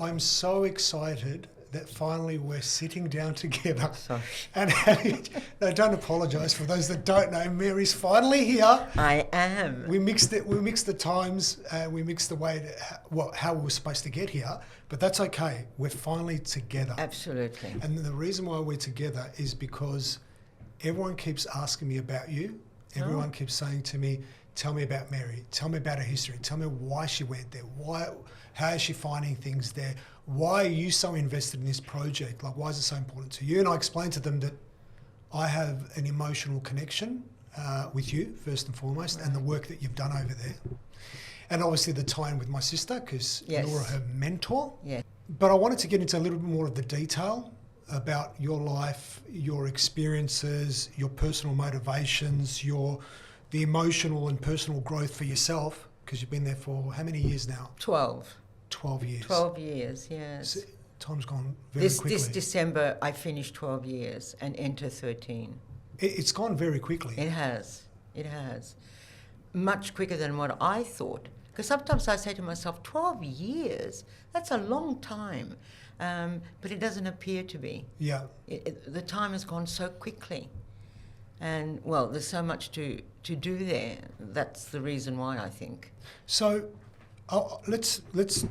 I'm so excited that finally we're sitting down together. Sorry. And no, don't apologise. For those that don't know, Mary's finally here. I am. We mixed it. We mixed the times. We mixed the way how we were supposed to get here. But that's okay. We're finally together. Absolutely. And the reason why we're together is because everyone keeps asking me about you. Everyone keeps saying to me, "Tell me about Mary. Tell me about her history. Tell me why she went there. How is she finding things there? Why are you so invested in this project? Like, why is it so important to you?" And I explained to them that I have an emotional connection with you, first and foremost, and the work that you've done over there. And obviously the tie-in with my sister, because you're her mentor. Yeah. But I wanted to get into a little bit more of the detail about your life, your experiences, your personal motivations, the emotional and personal growth for yourself, because you've been there for how many years now? 12. 12 years. 12 years, yes. So time's gone very quickly. This December, I finished 12 years and enter 13. It's gone very quickly. It has. It has. Much quicker than what I thought. Because sometimes I say to myself, 12 years? That's a long time. But it doesn't appear to be. Yeah. The time has gone so quickly. And, well, there's so much to do there. That's the reason why, I think. So let's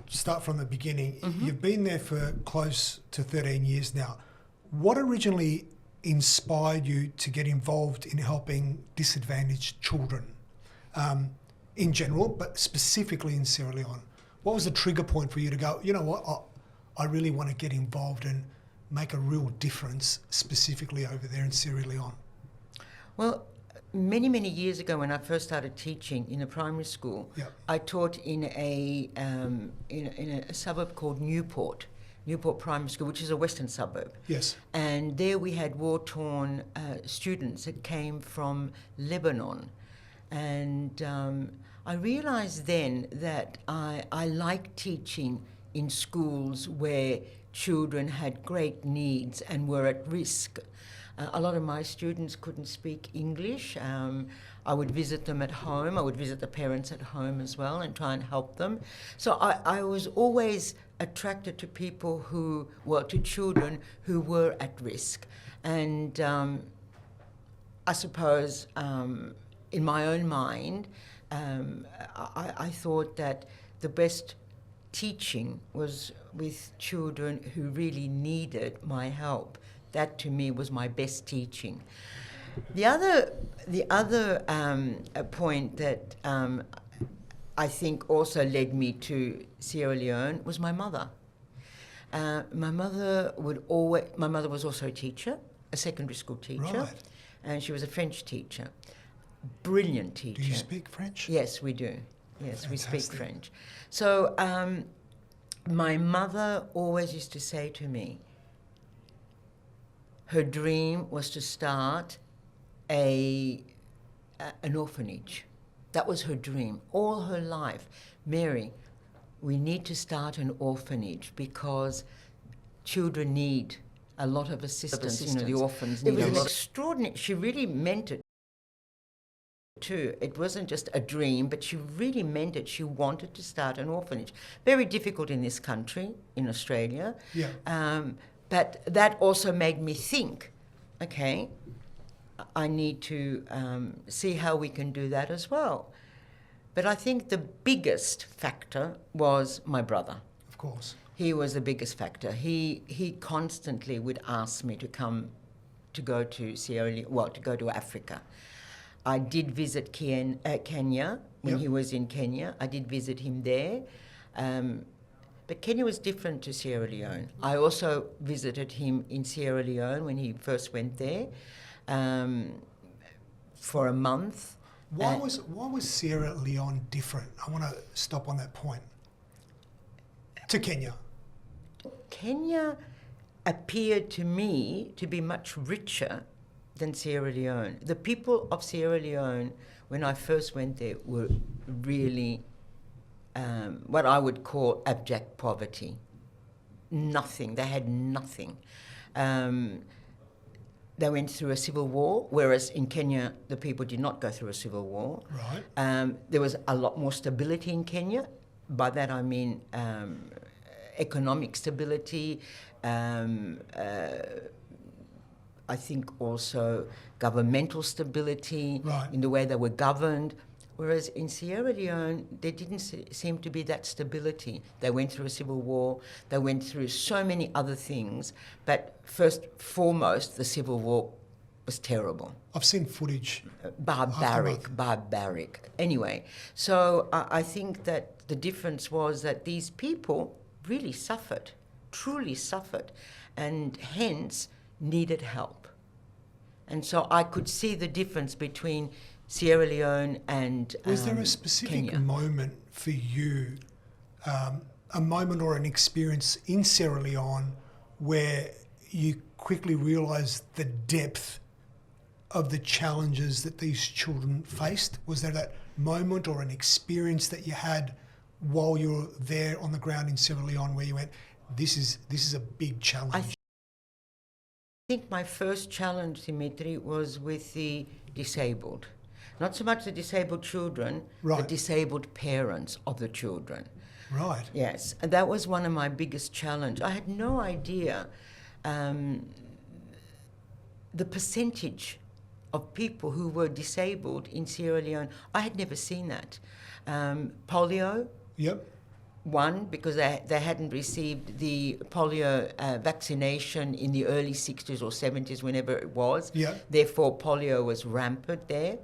start from the beginning. Mm-hmm. You've been there for close to 13 years now. What originally inspired you to get involved in helping disadvantaged children in general, but specifically in Sierra Leone? What was the trigger point for you to go, you know what, I really want to get involved and make a real difference specifically over there in Sierra Leone? Well, many, many years ago when I first started teaching in a primary school, I taught in a suburb called Newport Primary School, which is a western suburb. Yes. And there we had war-torn students that came from Lebanon. And I realised then that I liked teaching in schools where children had great needs and were at risk. A lot of my students couldn't speak English. I would visit them at home. I would visit the parents at home as well and try and help them. So I was always attracted to people to children who were at risk. And I suppose in my own mind, I thought that the best teaching was with children who really needed my help. That to me was my best teaching. The other point that I think also led me to Sierra Leone was my mother. My mother was also a teacher, a secondary school teacher, right. And she was a French teacher, brilliant teacher. Do you speak French? Yes, we do. Yes, Fantastic. we speak French. So my mother always used to say to me, her dream was to start an orphanage. That was her dream all her life. Mary, we need to start an orphanage because children need a lot of assistance. You know, the orphans need a lot. Extraordinary. She really meant it too. It wasn't just a dream, but she really meant it. She wanted to start an orphanage. Very difficult in this country, in Australia. Yeah. But that also made me think, okay, I need to see how we can do that as well. But I think the biggest factor was my brother. Of course. He was the biggest factor. He constantly would ask me to go to Sierra Leone, well, to go to Africa. I did visit Kenya when he was in Kenya. I did visit him there. But Kenya was different to Sierra Leone. I also visited him in Sierra Leone when he first went there for a month. Why was Sierra Leone different? I want to stop on that point. To Kenya. Kenya appeared to me to be much richer than Sierra Leone. The people of Sierra Leone, when I first went there, were really what I would call abject poverty. Nothing. They had nothing. They went through a civil war, whereas in Kenya, the people did not go through a civil war. Right. There was a lot more stability in Kenya. By that I mean economic stability, I think also governmental stability Right. in the way they were governed. Whereas in Sierra Leone, there didn't seem to be that stability. They went through a civil war, they went through so many other things, but first, foremost, the civil war was terrible. I've seen footage. Barbaric. Anyway, so I think that the difference was that these people really suffered, truly suffered, and hence needed help. And so I could see the difference between Sierra Leone and Was there a specific Kenya. moment for you, a moment or an experience in Sierra Leone where you quickly realised the depth of the challenges that these children faced? Was there that moment or an experience that you had while you were there on the ground in Sierra Leone where you went, this is a big challenge? I think my first challenge, Dimitri, was with the disabled. Not so much the disabled children, Right. the disabled parents of the children. Right. Yes, and that was one of my biggest challenges. I had no idea the percentage of people who were disabled in Sierra Leone. I had never seen that. Polio, Yep. one, because they hadn't received the polio vaccination in the early 60s or 70s, whenever it was. Yeah. Therefore, polio was rampant there.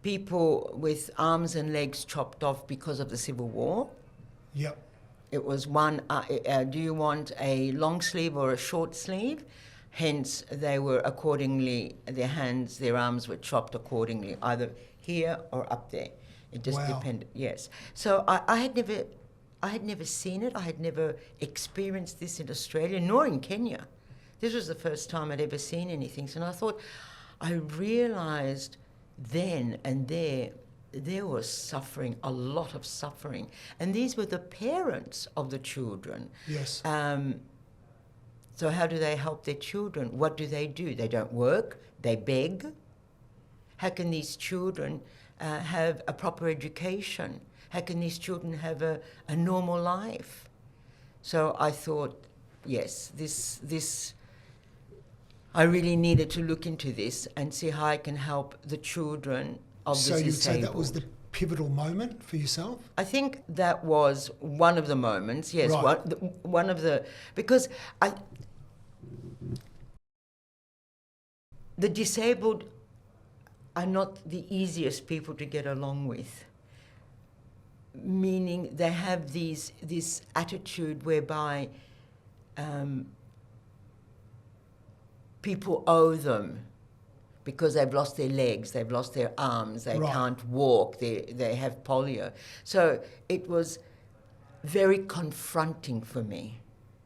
People with arms and legs chopped off because of the Civil War. Yep. It was one, do you want a long sleeve or a short sleeve? Hence, they were accordingly, their hands, their arms were chopped accordingly, either here or up there. It just Wow. depended, yes. So I had never seen it. I had never experienced this in Australia, nor in Kenya. This was the first time I'd ever seen anything. So I thought, I realised then and there was suffering, a lot of suffering. And these were the parents of the children. Yes. So how do they help their children? What do? They don't work, they beg. How can these children have a proper education? How can these children have a normal life? So I thought, yes, this I really needed to look into this and see how I can help the children of the So disabled. you'd say that was the pivotal moment for yourself? I think that was one of the moments, yes, Right. one of the, because the disabled are not the easiest people to get along with, meaning they have this attitude whereby people owe them because they've lost their legs, they've lost their arms, they Right. can't walk, they have polio. So it was very confronting for me.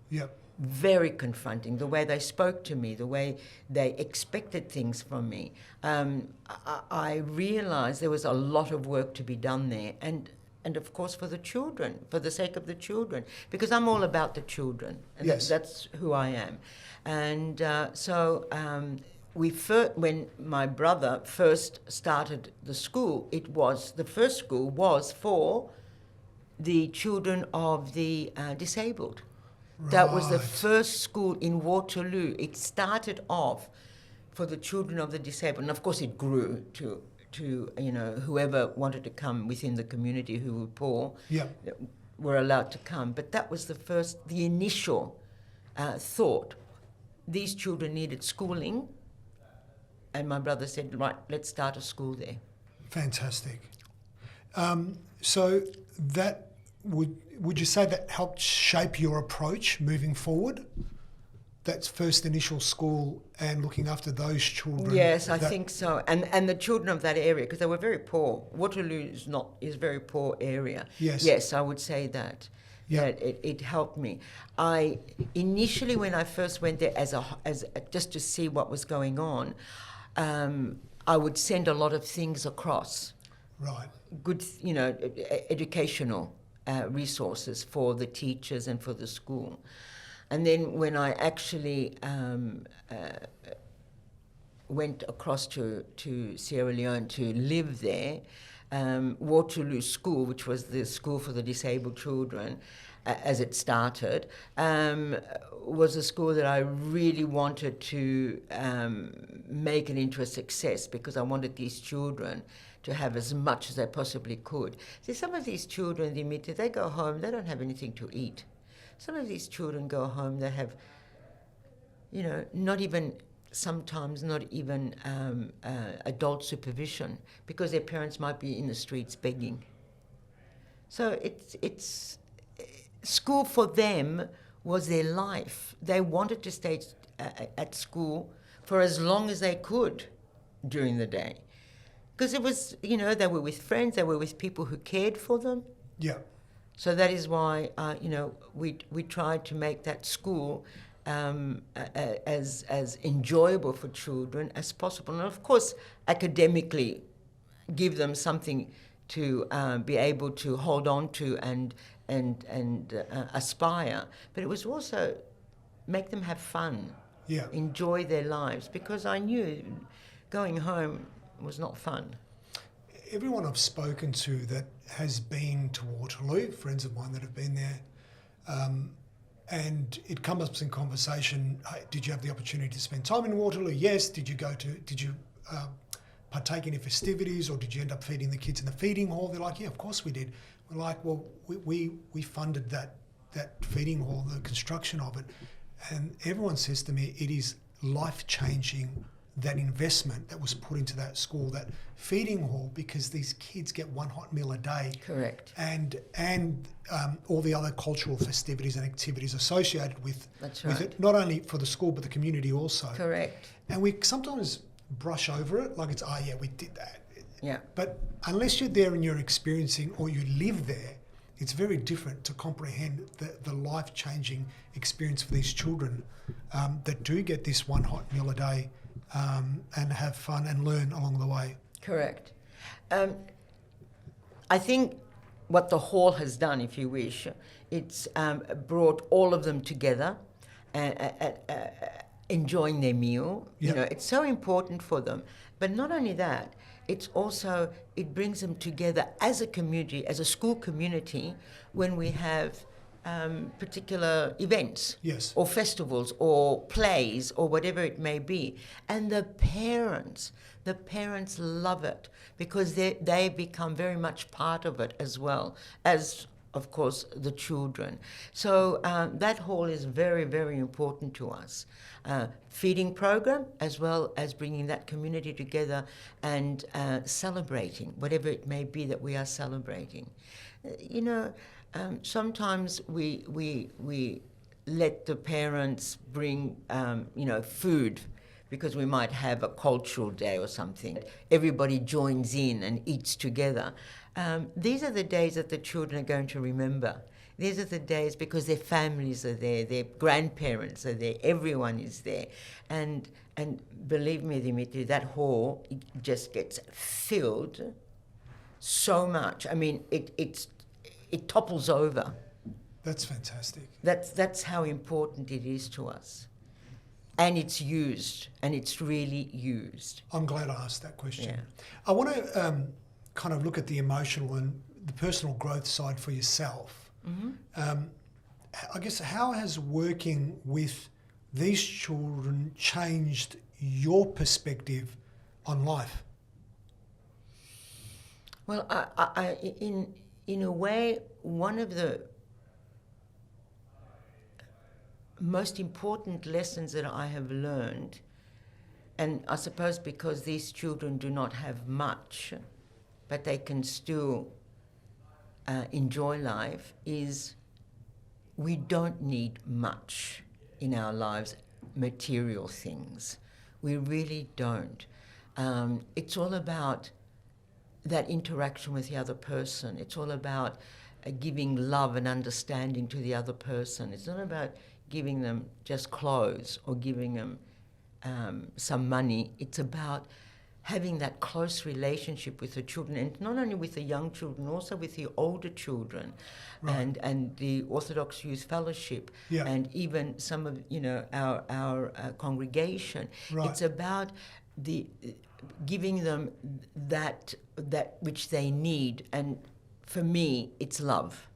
Yep. Very confronting, the way they spoke to me, the way they expected things from me. I realised there was a lot of work to be done there, and of course for the children, for the sake of the children, because I'm all about the children, and Yes. that's who I am. And when my brother first started the school, the first school was for the children of the disabled. That was the Right. first school in Waterloo. It started off for the children of the disabled, and of course it grew to whoever wanted to come within the community who were poor Yep. were allowed to come. But that was the initial thought. These children needed schooling, and my brother said, right, let's start a school there. Fantastic. So that would you say that helped shape your approach moving forward? That first initial school and looking after those children. Yes, I think so. And the children of that area, because they were very poor. Waterloo is a very poor area. Yes. Yes, I would say that. Yeah. That it helped me. I initially, when I first went there as just to see what was going on, I would send a lot of things across. Right. Good, educational resources for the teachers and for the school. And then when I actually went across to Sierra Leone to live there, Waterloo School, which was the school for the disabled children, as it started, was a school that I really wanted to make it into a success, because I wanted these children to have as much as they possibly could. See, some of these children, Dimitri, they go home, they don't have anything to eat. Some of these children go home, they have, sometimes not even adult supervision, because their parents might be in the streets begging. So it's school for them was their life. They wanted to stay at school for as long as they could during the day. Because it was, they were with friends, they were with people who cared for them. Yeah. So that is why, we tried to make that school as enjoyable for children as possible. And of course, academically, give them something to be able to hold on to and aspire. But it was also make them have fun, enjoy their lives, because I knew going home was not fun. Everyone I've spoken to that has been to Waterloo, friends of mine that have been there, and it comes up in conversation, hey, did you have the opportunity to spend time in Waterloo? Yes. Did you partake in any festivities, or did you end up feeding the kids in the feeding hall? They're like, yeah, of course we did. We're like, well, we funded that feeding hall, the construction of it. And everyone says to me, it is life-changing, that investment that was put into that school, that feeding hall, because these kids get one hot meal a day. Correct. And all the other cultural festivities and activities associated with it, not only for the school but the community also. Correct. And we sometimes brush over it like it's, we did that. Yeah. But unless you're there and you're experiencing, or you live there, it's very different to comprehend the life-changing experience for these children that do get this one hot meal a day and have fun and learn along the way. Correct. I think what the hall has done, if you wish, it's brought all of them together, enjoying their meal. Yep. It's so important for them. But not only that, it brings them together as a community, as a school community, when we have particular events, or festivals, or plays, or whatever it may be. And the parents love it, because they become very much part of it, as well as, of course, the children. So that hall is very, very important to us. Feeding program, as well as bringing that community together and celebrating whatever it may be that we are celebrating. Sometimes we let the parents bring food, because we might have a cultural day or something. Everybody joins in and eats together. These are the days that the children are going to remember. These are the days because their families are there, their grandparents are there, everyone is there. And believe me, Dimitri, that hall just gets filled so much. I mean, it topples over. That's fantastic. That's how important it is to us. And it's used, and it's really used. I'm glad I asked that question. Yeah. I want to kind of look at the emotional and the personal growth side for yourself. Mm-hmm. I guess, how has working with these children changed your perspective on life? Well, I in a way, one of the most important lessons that I have learned, and I suppose because these children do not have much, but they can still enjoy life, is we don't need much in our lives, material things. We really don't. It's all about that interaction with the other person. It's all about giving love and understanding to the other person. It's not about giving them just clothes or giving them some money. It's about having that close relationship with the children, and not only with the young children, also with the older children, right. and the Orthodox Youth Fellowship, yeah. and even some of our congregation. Right. It's about giving them that which they need. And for me, it's love,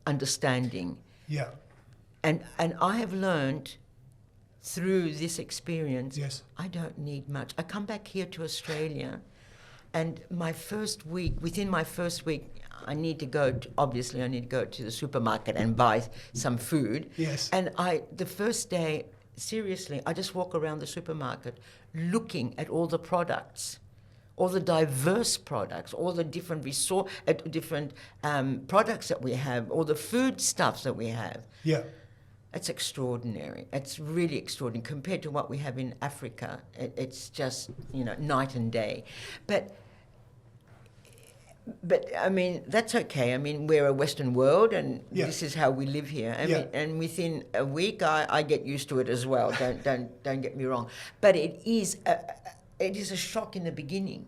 understanding. Yeah. And I have learned through this experience, Yes. I don't need much. I come back here to Australia, and within my first week, I need to go to the supermarket and buy some food. Yes. And the first day, seriously, I just walk around the supermarket looking at all the products, all the diverse products, all the different products that we have, all the food stuffs that we have. Yeah. It's extraordinary. It's really extraordinary compared to what we have in Africa. It's just, night and day. But I mean, that's okay. I mean, we're a Western world, and this is how we live here. I mean, and within a week, I get used to it as well. Don't get me wrong. But it is a shock in the beginning,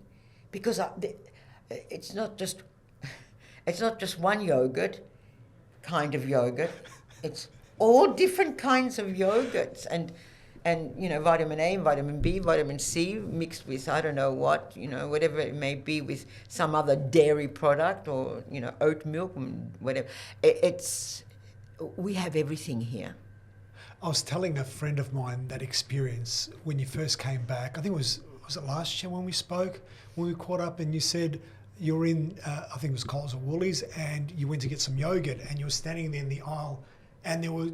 because it's not just one yogurt, kind of yogurt. It's all different kinds of yogurts, and vitamin A, vitamin B, vitamin C mixed with I don't know what, whatever it may be, with some other dairy product, or oat milk and whatever. We have everything here. I was telling a friend of mine that experience when you first came back. I think was it last year when we spoke, when we caught up, and you said you were in, I think it was Coles or Woolies, and you went to get some yogurt, and you were standing there in the aisle, and there were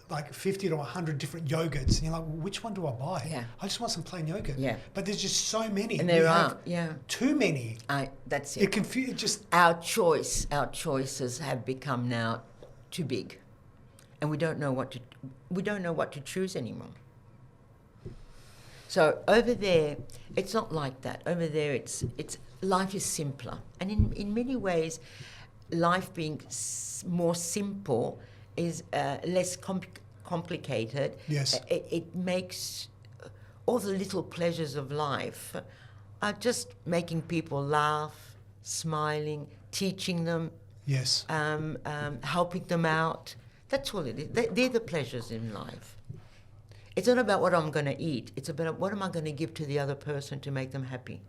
like 50 to 100 different yogurts, and you're like, well, which one do I buy? Yeah. I just want some plain yogurt. Yeah. But there's just so many. And there are, too many. That's it. Our choices have become now too big, and we don't know what to choose anymore. So over there, it's not like that. Over there, it's life is simpler, and in many ways, life being more simple is less complicated. Yes. It makes all the little pleasures of life are just making people laugh, smiling, teaching them, yes, helping them out. That's all it is. They're the pleasures in life. It's not about what I'm going to eat. It's about what am I going to give to the other person to make them happy.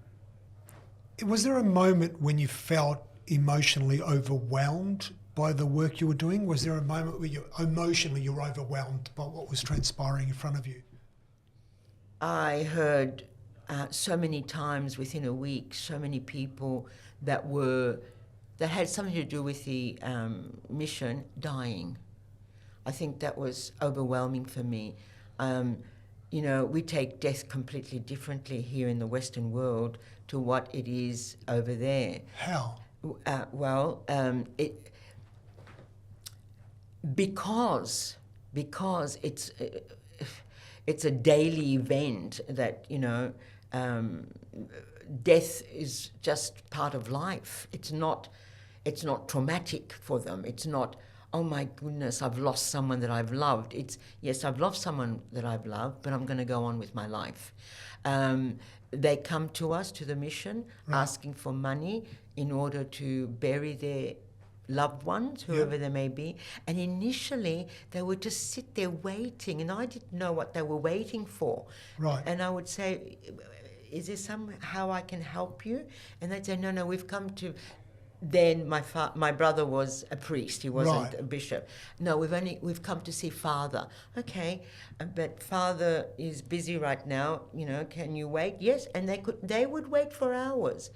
Was there a moment when you felt emotionally overwhelmed by the work you were doing? Was there a moment where you were overwhelmed by what was transpiring in front of you? I heard so many times within a week, so many people that had something to do with the mission dying. I think that was overwhelming for me. We take death completely differently here in the Western world to what it is over there. How? Because it's a daily event that death is just part of life. It's not traumatic for them. It's not, oh my goodness, I've lost someone that I've loved. It's, yes, I've lost someone that I've loved, but I'm going to go on with my life. They come to us, to the mission, asking for money in order to bury their loved ones, whoever they may be. And initially, they would just sit there waiting, and I didn't know what they were waiting for. Right. And I would say, is there somehow I can help you? And they'd say, no, we've come to... Then my brother was a priest. He wasn't a bishop. No, we've come to see Father. Okay, but Father is busy right now. Can you wait? Yes, and they would wait for hours,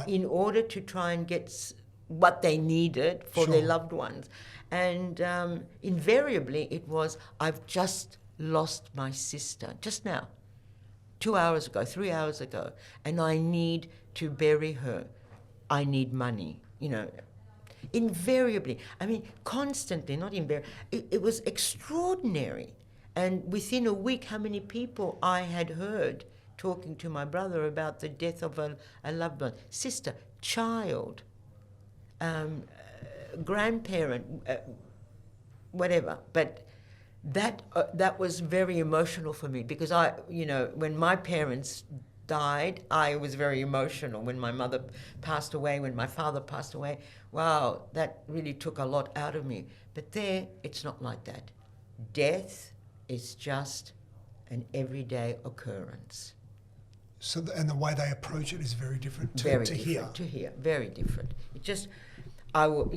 in order to try and get what they needed for their loved ones. And invariably, it was, I've just lost my sister just now, 2 hours ago, 3 hours ago, and I need to bury her. I need money. Invariably, I mean, constantly, not invariably. It was extraordinary. And within a week, how many people I had heard talking to my brother about the death of a loved one, sister, child, grandparent, whatever. But that was very emotional for me, because when my parents died, I was very emotional. When my mother passed away, when my father passed away, wow, that really took a lot out of me. But there, it's not like that. Death is just an everyday occurrence. So, and the way they approach it is very different to Very here. different to here. Very different. It just, I will,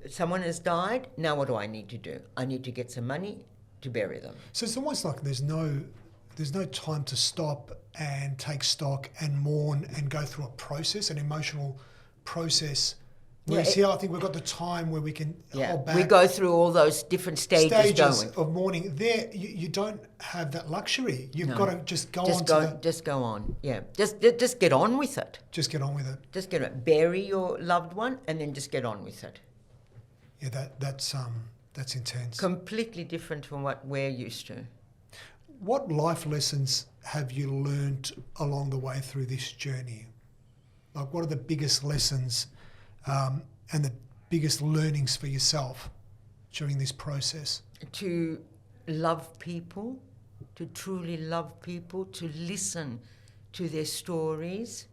someone has died. Now what do I need to do? I need to get some money to bury them. So it's almost like there's no time to stop and take stock and mourn and go through a process, an emotional process. Whereas here, I think we've got the time where we can hold back. We go through all those different stages of mourning. There, you don't have that luxury. You've got to just go on. Just go on. Yeah. Just get on with it. Just get on with it. Just get it. Bury your loved one and then just get on with it. Yeah, that's intense. Completely different from what we're used to. What life lessons have you learned along the way through this journey? Like, what are the biggest lessons and the biggest learnings for yourself during this process? To love people, to truly love people, to listen to their stories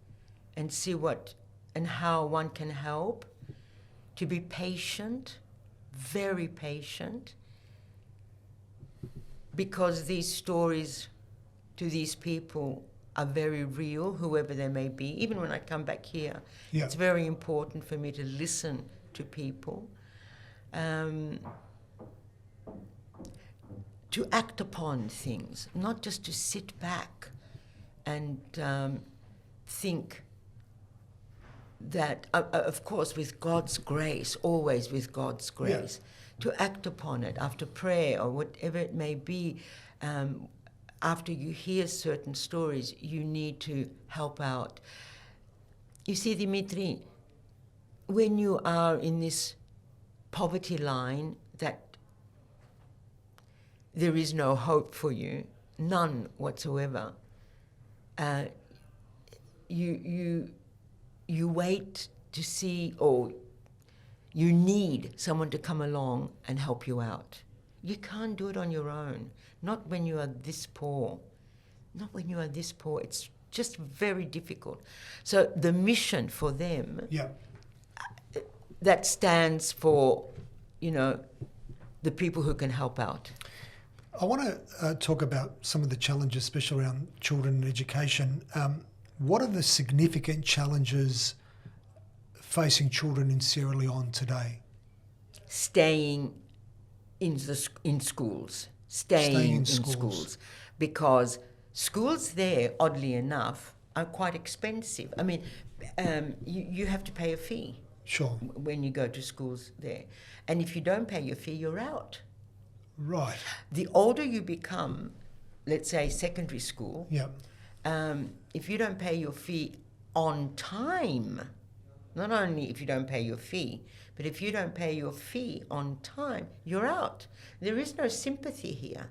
and see what and how one can help, to be patient, very patient, because these stories to these people are very real, whoever they may be. Even when I come back here, it's very important for me to listen to people, to act upon things, not just to sit back and think that, of course, with God's grace, always with God's grace, to act upon it after prayer or whatever it may be. After you hear certain stories, you need to help out. You see, Dimitri, when you are in this poverty line that there is no hope for you, none whatsoever, you wait to see, or you need someone to come along and help you out. You can't do it on your own. Not when you are this poor. Not when you are this poor. It's just very difficult. So the mission for them, that stands for, the people who can help out. I want to talk about some of the challenges, especially around children and education. What are the significant challenges facing children in Sierra Leone today? Staying in schools. Staying in schools. Because schools there, oddly enough, are quite expensive. I mean, you have to pay a fee. Sure. When you go to schools there. And if you don't pay your fee, you're out. Right. The older you become, let's say secondary school, if you don't pay your fee on time, not only if you don't pay your fee, but if you don't pay your fee on time, you're out. There is no sympathy here.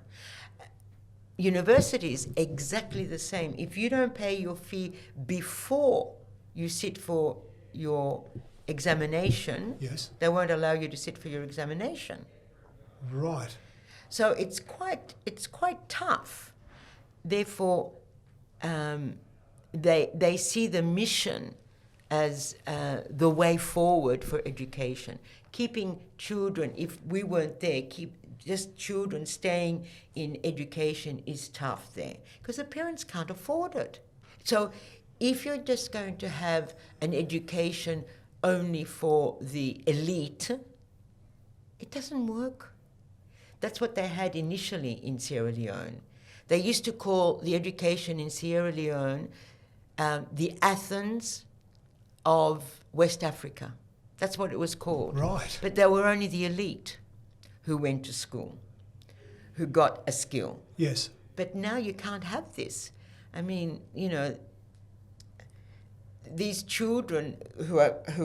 Universities, exactly the same. If you don't pay your fee before you sit for your examination, they won't allow you to sit for your examination. Right. So it's quite tough. Therefore, they see the mission as the way forward for education. Keeping children, if we weren't there, just children staying in education is tough there because the parents can't afford it. So if you're just going to have an education only for the elite, it doesn't work. That's what they had initially in Sierra Leone. They used to call the education in Sierra Leone the Athens of West Africa. That's what it was called. Right. But they were only the elite who went to school, who got a skill. Yes. But now you can't have this. I mean, these children who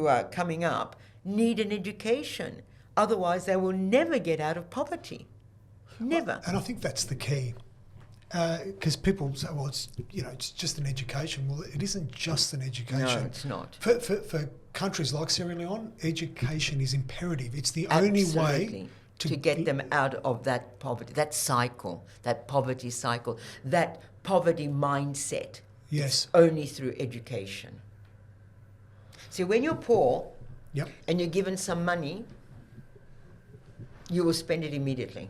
are coming up need an education. Otherwise, they will never get out of poverty. Never. And I think that's the key. Because people say, well, it's just an education. Well, it isn't just an education. No, it's not. For countries like Sierra Leone, education is imperative. It's the only way to get them out of that poverty, that cycle, that poverty cycle, that poverty mindset. Yes. It's only through education. See, when you're poor and you're given some money, you will spend it immediately.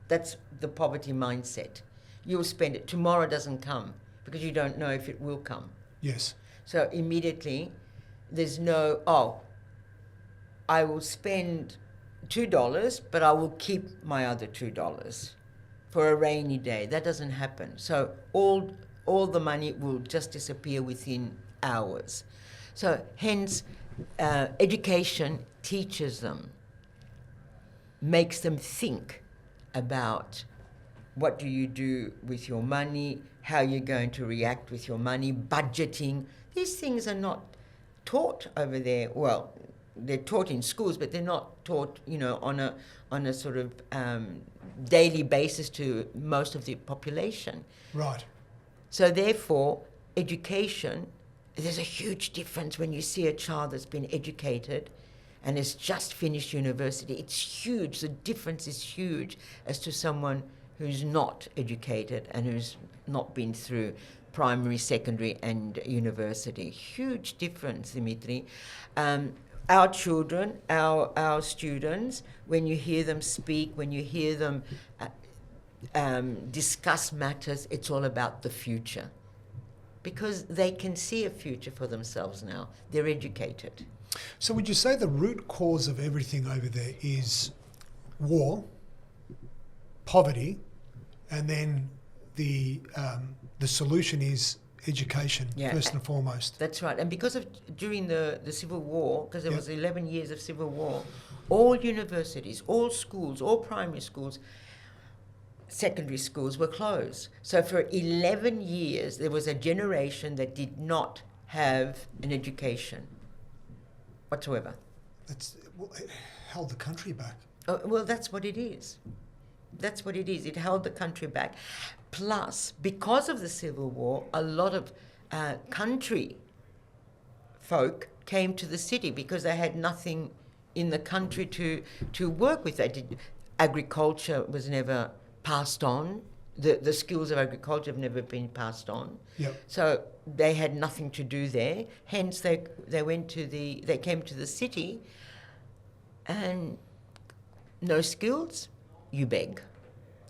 That's the poverty mindset. You will spend it. Tomorrow doesn't come. because you don't know if it will come. Yes. So immediately, there's no, I will spend $2, but I will keep my other $2 for a rainy day. That doesn't happen. So all the money will just disappear within hours. So hence, education teaches them, makes them think about what do you do with your money, how you're going to react with your money, budgeting. These things are not taught over there. Well, they're taught in schools, but they're not taught, on a sort of daily basis to most of the population. Right. So therefore, education, there's a huge difference when you see a child that's been educated and has just finished university. It's huge. The difference is huge as to someone who's not educated and who's not been through primary, secondary, and university. Huge difference, Dimitri. Our children, our students, when you hear them speak, when you hear them discuss matters, it's all about the future. Because they can see a future for themselves now. They're educated. So would you say the root cause of everything over there is war, poverty, and then the solution is education, first and foremost? That's right. And because of during the Civil War, because there was 11 years of Civil War, all universities, all schools, all primary schools, secondary schools were closed. So for 11 years, there was a generation that did not have an education whatsoever. It held the country back. Well, that's what it is. That's what it is. It held the country back. Plus, because of the Civil War, a lot of country folk came to the city because they had nothing in the country to work with. Agriculture was never passed on. The skills of agriculture have never been passed on. Yep. So they had nothing to do there. Hence, they came to the city, and no skills, you beg.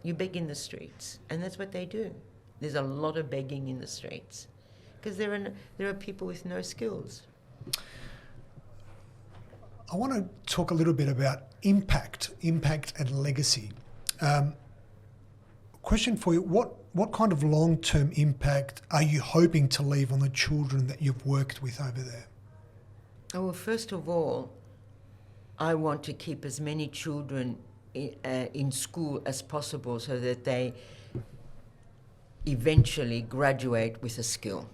You beg in the streets, and that's what they do. There's a lot of begging in the streets because there are people with no skills. I want to talk a little bit about impact and legacy. Question for you, what kind of long-term impact are you hoping to leave on the children that you've worked with over there? Oh, well, first of all, I want to keep as many children in school as possible so that they eventually graduate with a skill.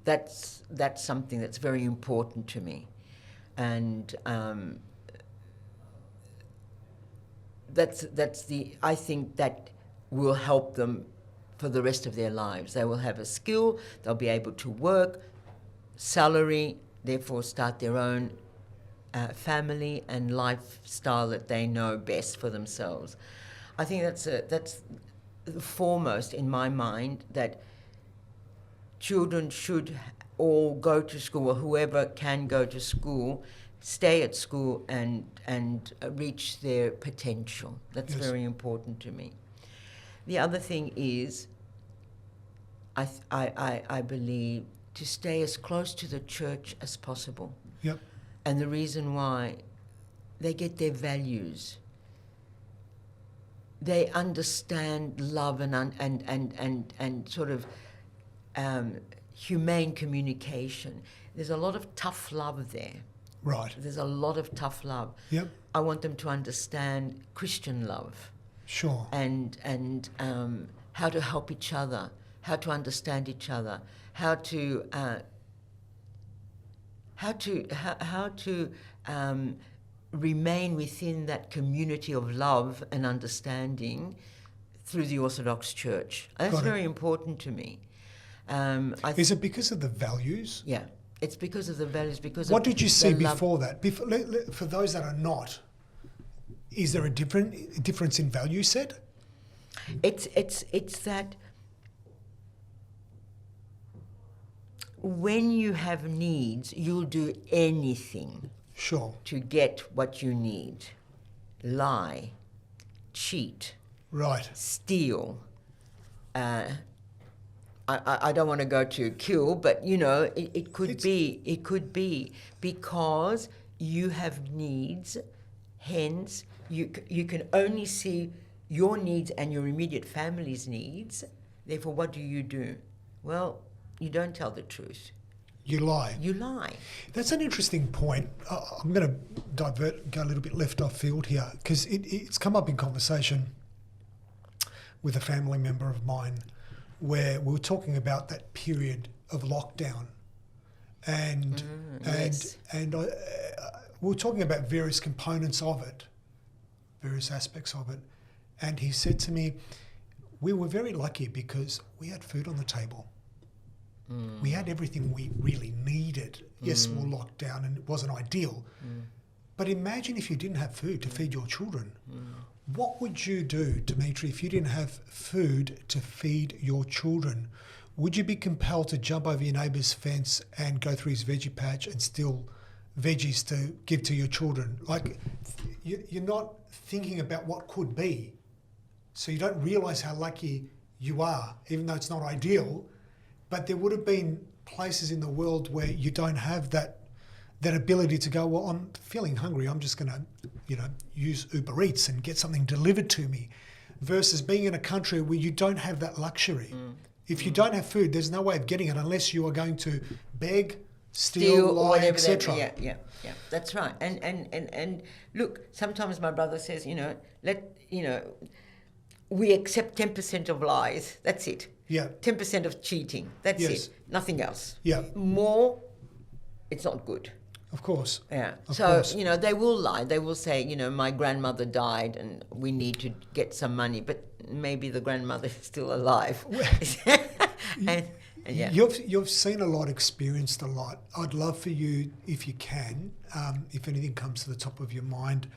That's something that's very important to me. And I think that will help them for the rest of their lives. They will have a skill, they'll be able to work, salary, therefore start their own family and lifestyle that they know best for themselves. I think that's foremost in my mind, that children should all go to school, or whoever can go to school, stay at school and reach their potential. That's very important to me. The other thing is, I believe, to stay as close to the church as possible. Yep. And the reason why, they get their values. They understand love and sort of humane communication. There's a lot of tough love there. Right. There's a lot of tough love. Yep. I want them to understand Christian love. Sure. And how to help each other, how to understand each other, how to remain within that community of love and understanding through the Orthodox Church. That's very important to me. Is it because of the values? Yeah, it's because of the values. What did you see before that? For those that are not, is there a difference in value set? It's that when you have needs, you'll do anything. Sure. To get what you need. Lie, cheat, right, steal, I don't want to go to kill, but you know, it could be because you have needs, hence you can only see your needs and your immediate family's needs. Therefore, what do? Well, you don't tell the truth. You lie. You lie. That's an interesting point. I'm going to go a little bit left off field here, because it's come up in conversation with a family member of mine, where we were talking about that period of lockdown, and we were talking about various components of it, various aspects of it, and he said to me, we were very lucky because we had food on the table. We had everything we really needed. Yes, we were locked down and it wasn't ideal. But imagine if you didn't have food to feed your children. What would you do, Dimitri, if you didn't have food to feed your children? Would you be compelled to jump over your neighbour's fence and go through his veggie patch and steal veggies to give to your children? Like, you're not thinking about what could be. So you don't realise how lucky you are, even though it's not ideal. But there would have been places in the world where you don't have that ability to go, well, I'm feeling hungry, I'm just going to, use Uber Eats and get something delivered to me, versus being in a country where you don't have that luxury. If you don't have food, there's no way of getting it unless you are going to beg, steal, lie, etc. Yeah, that's right. And look, sometimes my brother says, we accept 10% of lies. That's it. Yeah. 10% of cheating. That's it. Nothing else. Yeah. More, it's not good. Of course. Yeah. Of so, course. They will lie. They will say, my grandmother died and we need to get some money, but maybe the grandmother is still alive. and yeah. You've seen a lot, experienced a lot. I'd love for you, if you can, if anything comes to the top of your mind,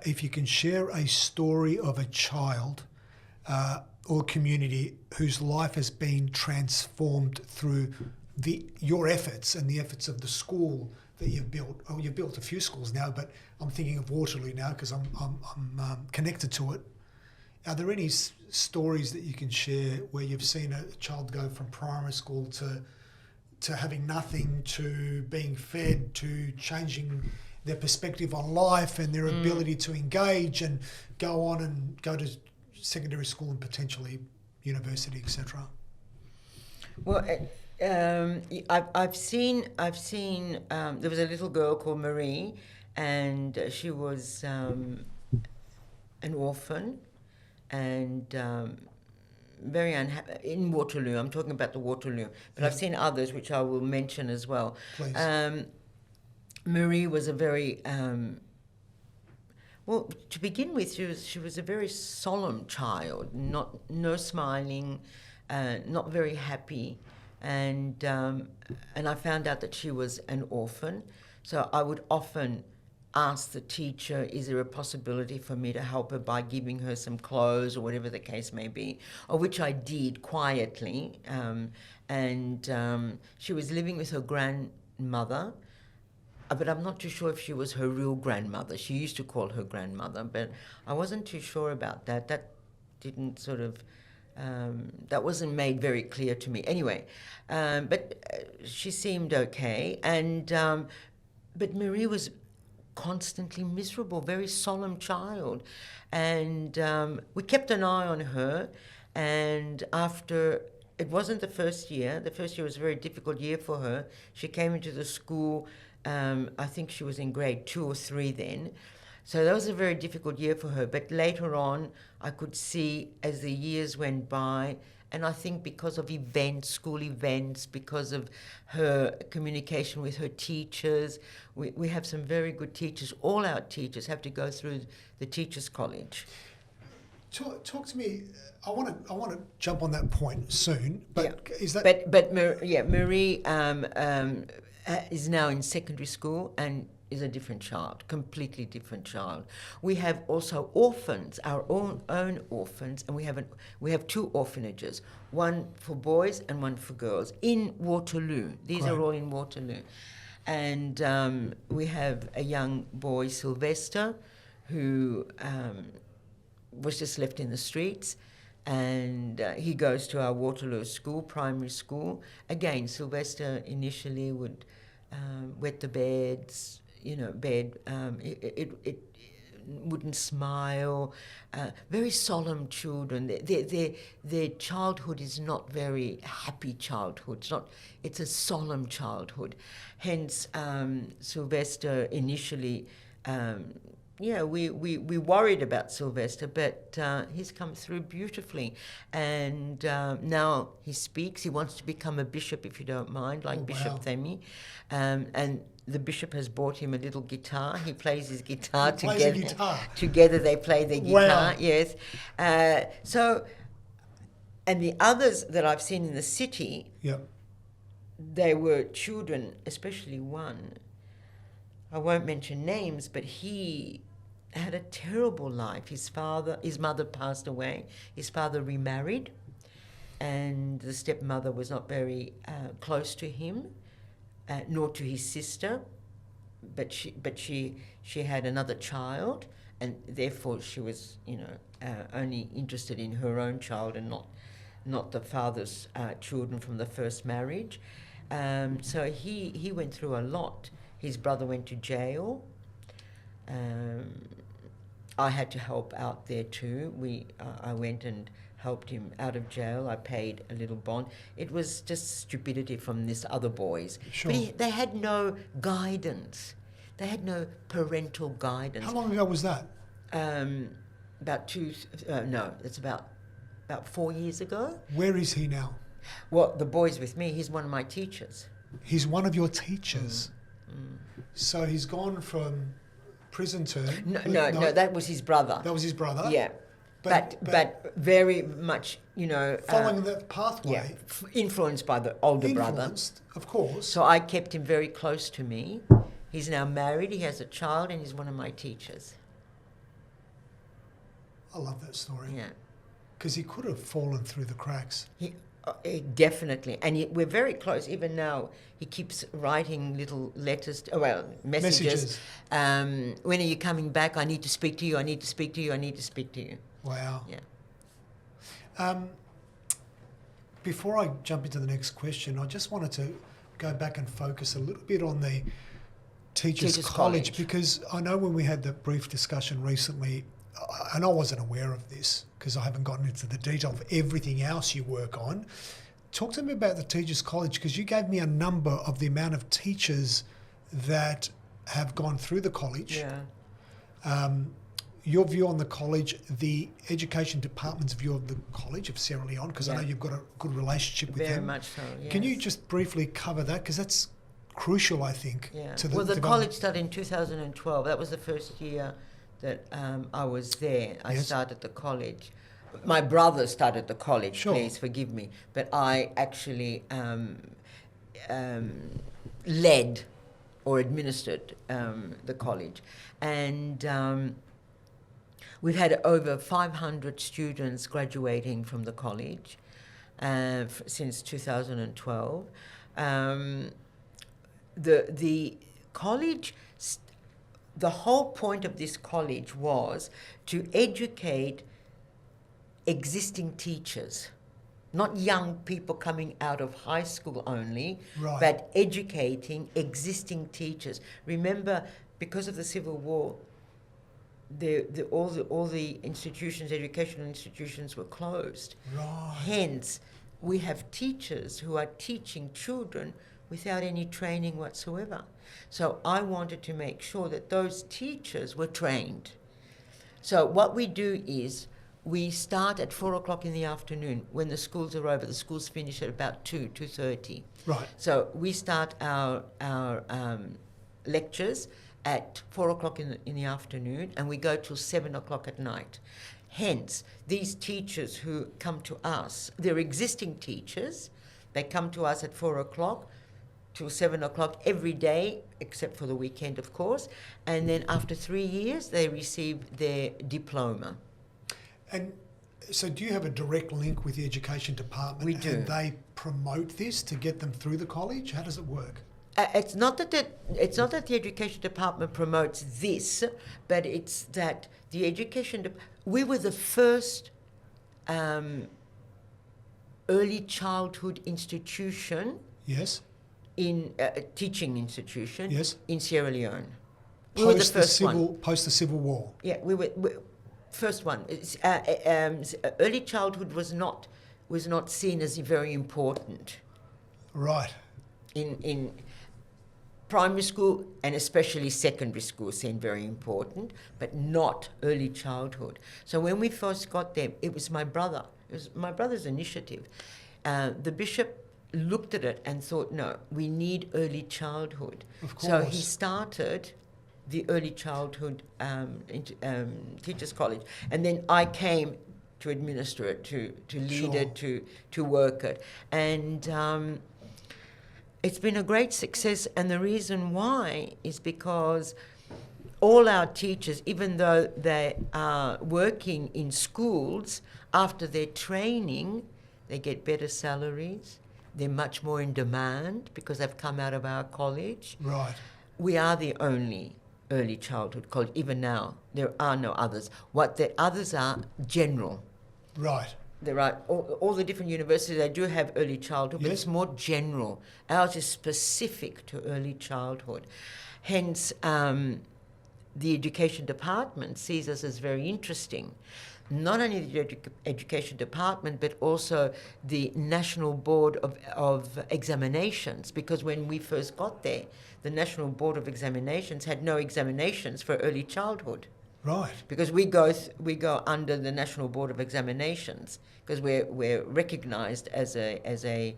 if you can share a story of a child or community whose life has been transformed through your efforts and the efforts of the school that you've built. Oh, you've built a few schools now, but I'm thinking of Waterloo now because I'm connected to it. Are there any stories that you can share where you've seen a child go from primary school to having nothing, to being fed, to changing their perspective on life and their ability to engage and go on and go to secondary school and potentially university, etc.? Well, I've seen. There was a little girl called Marie, and she was an orphan, and very unhappy in Waterloo. I'm talking about the Waterloo, but I've seen others which I will mention as well. Please. Marie was a very well, to begin with, she was a very solemn child, no smiling, not very happy, and I found out that she was an orphan. So I would often ask the teacher, is there a possibility for me to help her by giving her some clothes or whatever the case may be, or which I did quietly. She was living with her grandmother, but I'm not too sure if she was her real grandmother. She used to call her grandmother, but I wasn't too sure about that. That didn't sort of, that wasn't made very clear to me. Anyway, but she seemed okay. But Marie was constantly miserable, very solemn child. And we kept an eye on her. And after, it wasn't the first year was a very difficult year for her. She came into the school, I think she was in grade 2 or 3 then. So that was a very difficult year for her. But later on, I could see as the years went by, and I think because of events, school events, because of her communication with her teachers, we have some very good teachers. All our teachers have to go through the Teachers College. Talk to me. I want to jump on that point soon. But is that? But Marie is now in secondary school and is a different child, completely different child. We have also orphans, our own orphans, and we have 2 orphanages, one for boys and one for girls in Waterloo. These are all in Waterloo. And we have a young boy, Sylvester, who was just left in the streets, and he goes to our Waterloo school, primary school. Again, Sylvester initially would wet the beds, it wouldn't smile. Very solemn children. Their childhood is not very happy childhood. It's a solemn childhood. Hence, Sylvester initially, we worried about Sylvester, but he's come through beautifully. And now he speaks. He wants to become a bishop, if you don't mind, like Bishop Themi. And the bishop has bought him a little guitar. He plays his guitar together. Plays a guitar. Together they play their guitar. Wow. Yes. And the others that I've seen in the city, they were children, especially one. I won't mention names, but he had a terrible life. His mother passed away. His father remarried, and the stepmother was not very close to him, nor to his sister. But she had another child, and therefore she was, only interested in her own child and not the father's children from the first marriage. So he went through a lot. His brother went to jail. I had to help out there too. I went and helped him out of jail. I paid a little bond. It was just stupidity from these other boys. Sure. But they had no guidance. They had no parental guidance. How long ago was that? It's about 4 years ago. Where is he now? Well, the boy's with me. He's one of my teachers. He's one of your teachers. So he's gone from prison term. No, that was his brother. That was his brother. Yeah, but very much, following that pathway. Yeah, influenced by the older brother. Influenced, of course. So I kept him very close to me. He's now married. He has a child, and he's one of my teachers. I love that story. Yeah, because he could have fallen through the cracks. Definitely, and we're very close. Even now, he keeps writing little letters, messages. When are you coming back? I need to speak to you. I need to speak to you. I need to speak to you. Wow. Yeah. Before I jump into the next question, I just wanted to go back and focus a little bit on the Teachers College, because I know when we had the brief discussion recently, and I wasn't aware of this because I haven't gotten into the detail of everything else you work on. Talk to me about the Teachers College, because you gave me a number of the amount of teachers that have gone through the college. Yeah. Your view on the college, the education department's view of the College of Sierra Leone, because I know you've got a good relationship with them. Very much so, yes. Can you just briefly cover that? Because that's crucial, I think. Yeah. To the well, the development. college started in 2012. That was the first year that I was there. I started the college. My brother started the college, Sure. Please forgive me. But I actually led or administered the college. And we've had over 500 students graduating from the college since 2012. The college... The whole point of this college was to educate existing teachers, not young people coming out of high school only, Right. but educating existing teachers. Remember, because of the Civil War, all the institutions, educational institutions, were closed. Right. Hence, we have teachers who are teaching children without any training whatsoever. So I wanted to make sure that those teachers were trained. So what we do is we start at 4 o'clock in the afternoon when the schools are over. The schools finish at about 2:30. Right. So we start our lectures at 4 o'clock in the afternoon, and we go till 7 o'clock at night. Hence, these teachers who come to us, they're existing teachers. They come to us at 4 o'clock till 7 o'clock every day, except for the weekend, of course. And then after 3 years, they receive their diploma. And so do you have a direct link with the education department? We do. And they promote this to get them through the college? How does it work? It's not that the education department promotes this, but it's that the education... we were the first early childhood institution, Yes. in teaching institution, Yes. in Sierra Leone. We were the first one. Post the Civil War. Yeah, we were first one. Early childhood was not seen as very important Right. in primary school, and especially secondary school seemed very important, but not early childhood. So when we first got there, it was my brother. It was my brother's initiative. The bishop looked at it and thought, no, we need early childhood. Of course. So he started the early childhood teachers college, and then I came to administer it, to lead Sure. it, to work it, and it's been a great success. And the reason why is because all our teachers, even though they are working in schools, after their training, they get better salaries. They're much more in demand because they've come out of our college. Right. We are the only early childhood college. Even now, there are no others. What the others are, general. Right. There are all the different universities, they do have early childhood, but Yes. it's more general. Ours is specific to early childhood. Hence, the education department sees us as very interesting. Not only the education department, but also the National Board of Examinations, because when we first got there, the National Board of Examinations had no examinations for early childhood. Right. Because we go under the National Board of Examinations, because we're recognised as a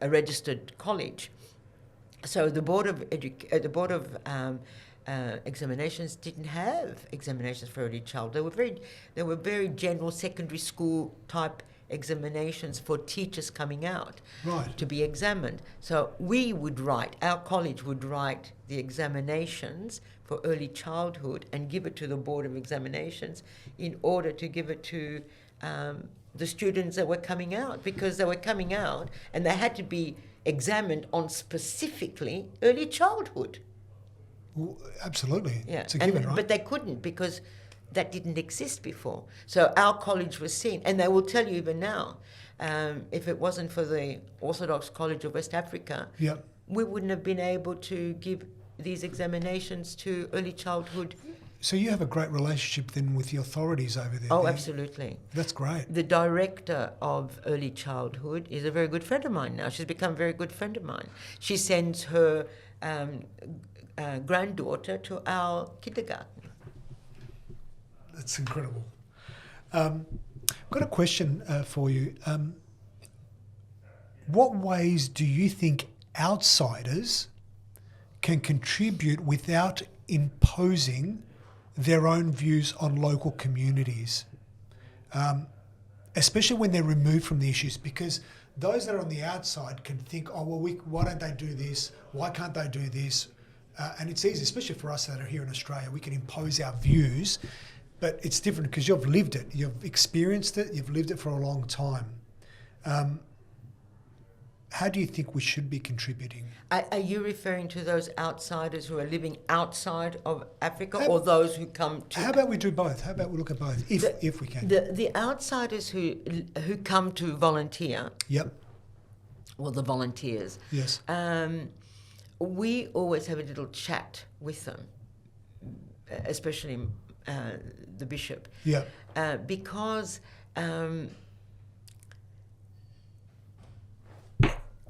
registered college. So the Board of Examinations didn't have examinations for early child. They were very general secondary school type examinations for teachers coming out Right. to be examined. So our college would write the examinations for early childhood and give it to the Board of Examinations in order to give it to the students that were coming out, because they were coming out and they had to be examined on specifically early childhood. Well, absolutely. Yeah, It's a given, right? But they couldn't, because that didn't exist before. So our college was seen, and they will tell you even now, if it wasn't for the Orthodox College of West Africa, Yep. we wouldn't have been able to give these examinations to early childhood. So you have a great relationship then with the authorities over there. Oh, then? absolutely. That's great. The director of early childhood is a very good friend of mine now. She's become a very good friend of mine. She sends her granddaughter to our kindergarten. That's incredible. I've got a question for you. What ways do you think outsiders can contribute without imposing their own views on local communities, especially when they're removed from the issues? Because those that are on the outside can think, oh, well, why don't they do this? Why can't they do this? And it's easy, especially for us that are here in Australia, we can impose our views, but it's different because you've lived it, you've experienced it, you've lived it for a long time. How do you think we should be contributing? Are you referring to those outsiders who are living outside of Africa, or those who come to... How about we do both? How about we look at both, if we can? The outsiders who come to volunteer, Yep. well, the volunteers, Yes. we always have a little chat with them, especially the bishop. Yeah. Because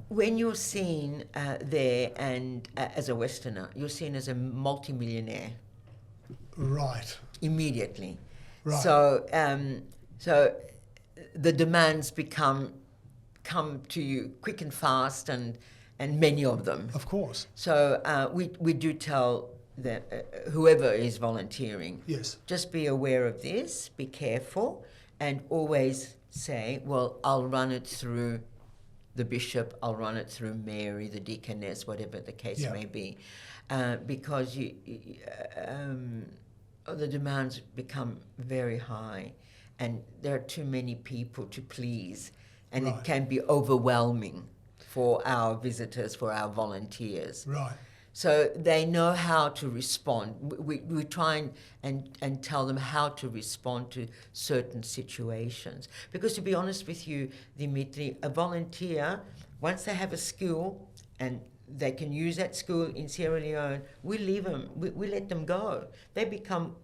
when you're seen there and as a Westerner, you're seen as a multimillionaire Right. immediately. Right. So the demands come to you quick and fast, and many of them. Of course. So we do tell whoever is volunteering, Yes. just be aware of this, be careful, and always say, well, I'll run it through the bishop, I'll run it through Mary, the deaconess, whatever the case Yeah. may be, because the demands become very high, and there are too many people to please, and Right. it can be overwhelming for our visitors, for our volunteers. Right. So they know how to respond. We try and tell them how to respond to certain situations. Because to be honest with you, Dimitri, a volunteer, once they have a skill and they can use that skill in Sierra Leone, we leave them, we let them go. They become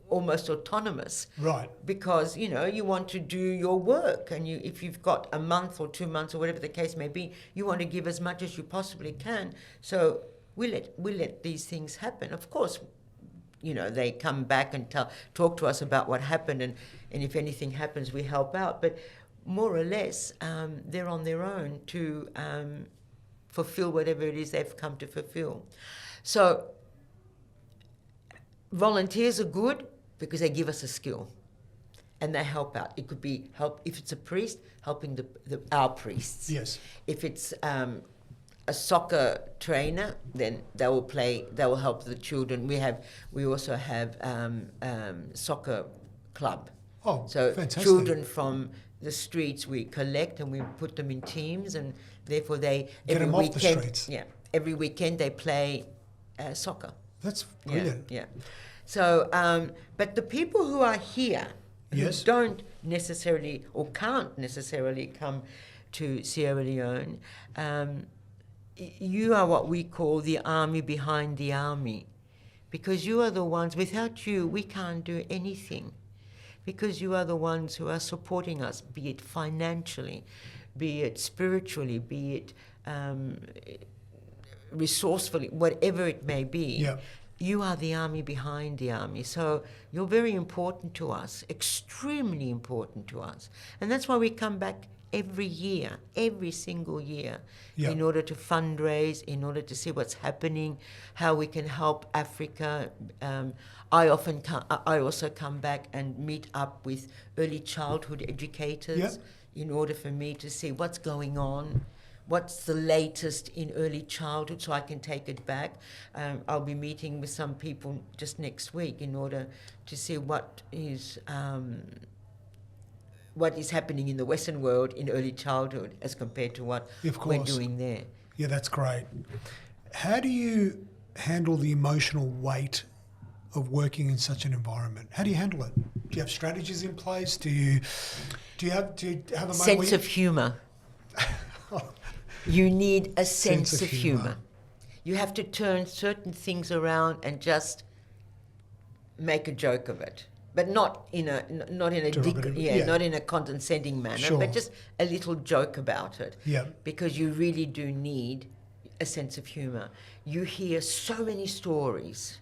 almost autonomous. Right. Because, you want to do your work, and if you've got a month or 2 months or whatever the case may be, you want to give as much as you possibly can. So we let these things happen. Of course, they come back and talk to us about what happened, and if anything happens, we help out. But more or less, they're on their own to fulfill whatever it is they've come to fulfill. So volunteers are good because they give us a skill and they help out. It could be help if it's a priest, helping our priests. Yes. If it's a soccer trainer, then they will help the children. We also have soccer club. Oh, so fantastic. Children from the streets we collect and we put them in teams, and therefore Get them off the streets. Yeah, every weekend they play soccer. That's brilliant. Yeah. So, but the people who are here, Yes. who don't necessarily or can't necessarily come to Sierra Leone, you are what we call the army behind the army, because you are the ones. Without you, we can't do anything, because you are the ones who are supporting us, be it financially, be it spiritually, be it resourcefully, whatever it may be. Yeah. You are the army behind the army. So you're very important to us, extremely important to us. And that's why we come back every year, every single year, in order to fundraise, in order to see what's happening, how we can help Africa. I also come back and meet up with early childhood educators in order for me to see what's going on, what's the latest in early childhood, so I can take it back. I'll be meeting with some people just next week in order to see what is happening in the Western world in early childhood as compared to what we're doing there. Yeah, that's great. How do you handle the emotional weight of working in such an environment? How do you handle it? Do you have strategies in place? Do you have a moment sense of humour? You need a sense of humour. You have to turn certain things around and just make a joke of it, but not in a not in a condescending manner, but just a little joke about it. Yeah. Because you really do need a sense of humour. You hear so many stories.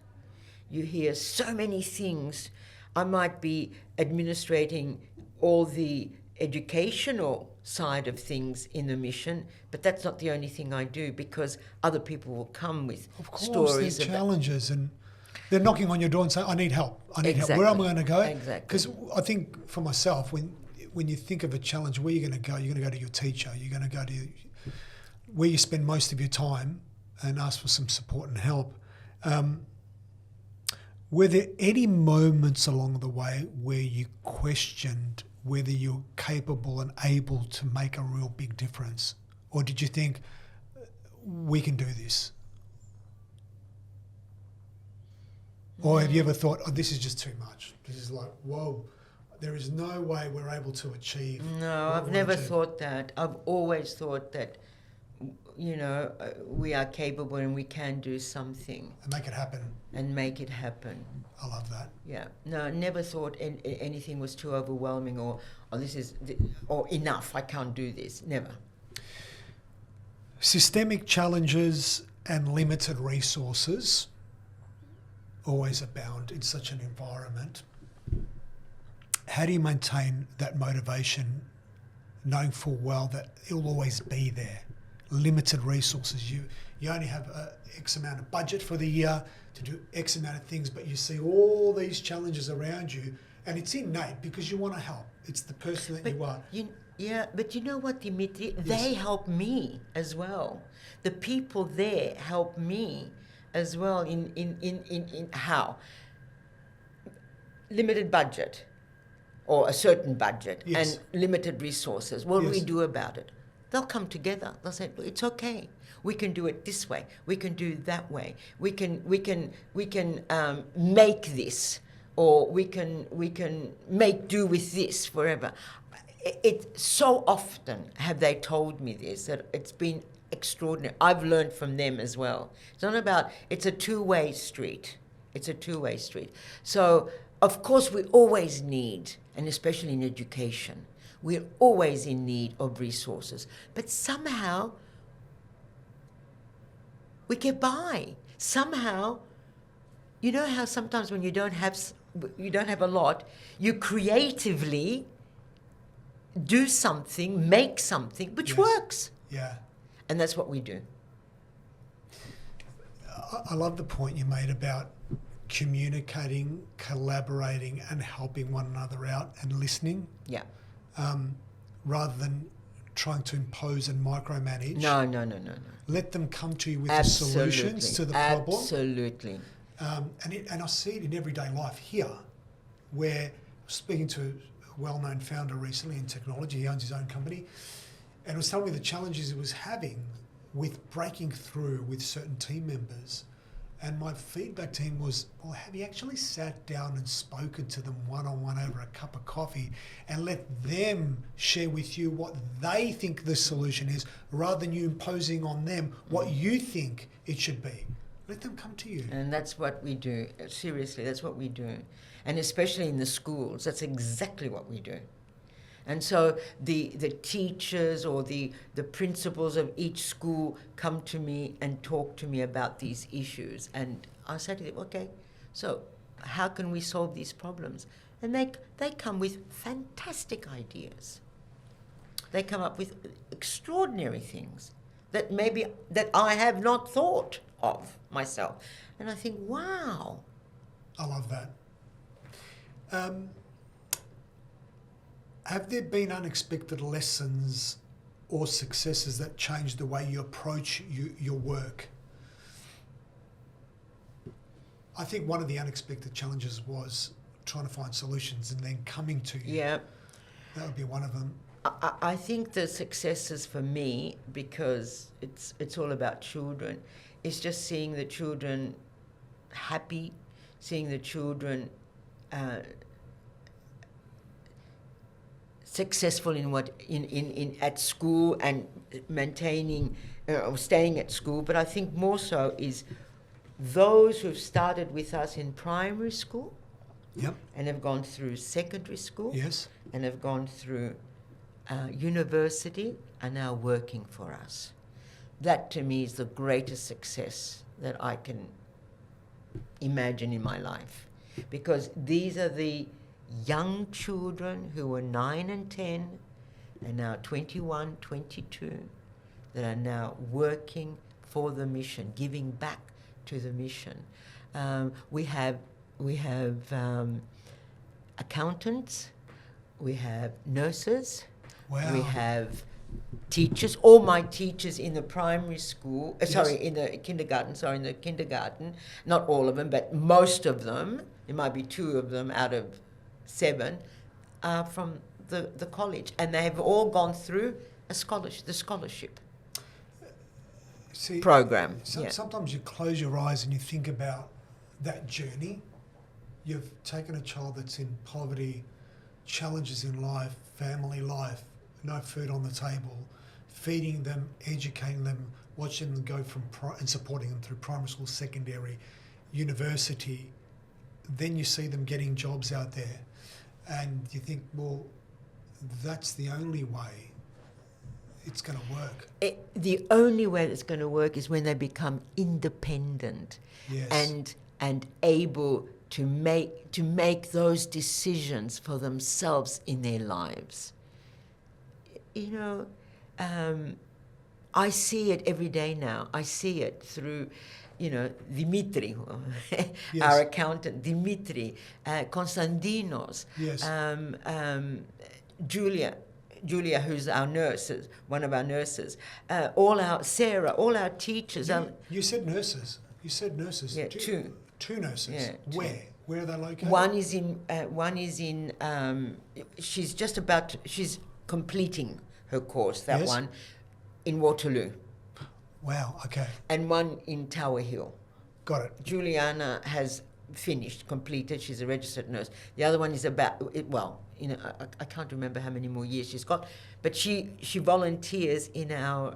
You hear so many things. I might be administrating all the educational side of things in the mission, but that's not the only thing I do, because other people will come with stories. There's challenges, and they're knocking on your door and saying, I need help. Exactly. Where am I going to go? Exactly. Because I think for myself, when you think of a challenge, where you're going to go, you're going to go to your teacher, you're going to go to where you spend most of your time and ask for some support and help. Were there any moments along the way where you questioned whether you're capable and able to make a real big difference? Or did you think, we can do this? Or have you ever thought, this is just too much? This is like, whoa, there is no way we're able to achieve. No, I've never thought that. I've always thought that, we are capable and we can do something. And make it happen. I love that. Yeah. No, I never thought anything was too overwhelming or enough, I can't do this. Never. Systemic challenges and limited resources always abound in such an environment. How do you maintain that motivation, knowing full well that it'll always be there? Limited resources. You only have X amount of budget for the year to do X amount of things, but you see all these challenges around you, and it's innate because you want to help. It's the person that you are. But you know what, Dimitri? Yes. They help me as well. The people there help me as well in how? Limited budget or a certain budget and limited resources. What do we do about it? they'll come together. They'll say, it's okay. We can do it this way. We can do it that way. We can make this, or we can make do with this forever. It so often have they told me this, that it's been extraordinary. I've learned from them as well. It's not about, it's a two-way street. It's a two-way street. So, of course, we always need, and especially in education, we're always in need of resources. But somehow, we get by. Somehow, you know how sometimes when you don't have a lot, you creatively do something, make something, which works. Yeah. And that's what we do. I love the point you made about communicating, collaborating, and helping one another out and listening. Yeah. Rather than trying to impose and micromanage. No. Let them come to you with the solutions to the problem. Absolutely. And I see it in everyday life here, where I was speaking to a well-known founder recently in technology. He owns his own company, and was telling me the challenges he was having with breaking through with certain team members. And my feedback to him was, well, have you actually sat down and spoken to them one-on-one over a cup of coffee and let them share with you what they think the solution is, rather than you imposing on them what you think it should be? Let them come to you. And that's what we do. Seriously, that's what we do. And especially in the schools, that's exactly what we do. And so the teachers or the principals of each school come to me and talk to me about these issues. And I say to them, okay, so how can we solve these problems? And they come with fantastic ideas. They come up with extraordinary things that I have not thought of myself. And I think, wow. I love that. Have there been unexpected lessons or successes that changed the way you approach your work? I think one of the unexpected challenges was trying to find solutions and then coming to you. Yeah. That would be one of them. I think the successes for me, because it's all about children, is just seeing the children happy, seeing the children successful in at school and maintaining or staying at school. But I think more so is those who've started with us in primary school, yep, and have gone through secondary school, yes, and have gone through university, are now working for us. That to me is the greatest success that I can imagine in my life, because these are the young children who were 9 and 10 and now 21, 22, that are now working for the mission, giving back to the mission. We have accountants, we have nurses, wow, we have teachers. All my teachers in the primary school, in the kindergarten, not all of them, but most of them, there might be 2 of them out of 7, are from the college, and they have all gone through the scholarship program. Sometimes you close your eyes and you think about that journey. You've taken a child that's in poverty, challenges in life, family life, no food on the table, feeding them, educating them, watching them go from and supporting them through primary school, secondary, university. Then you see them getting jobs out there, and you think, well, that's the only way it's going to work. The only way it's going to work is when they become independent, yes, and able to make those decisions for themselves in their lives. You know, I see it every day now. I see it through, Dimitri, yes, our accountant, Dimitri, Konstantinos, yes, Julia, who's our nurses, one of our nurses, Sarah, all our teachers. You said nurses. You said nurses. Yeah, 2. 2 nurses. Yeah, 2. Where are they located? One is in. She's completing her course. That yes, one. in Waterloo Wow, okay. and one in Tower Hill. Got it. Juliana has finished, completed. She's a registered nurse. The other one is I can't remember how many more years she's got, but she volunteers in our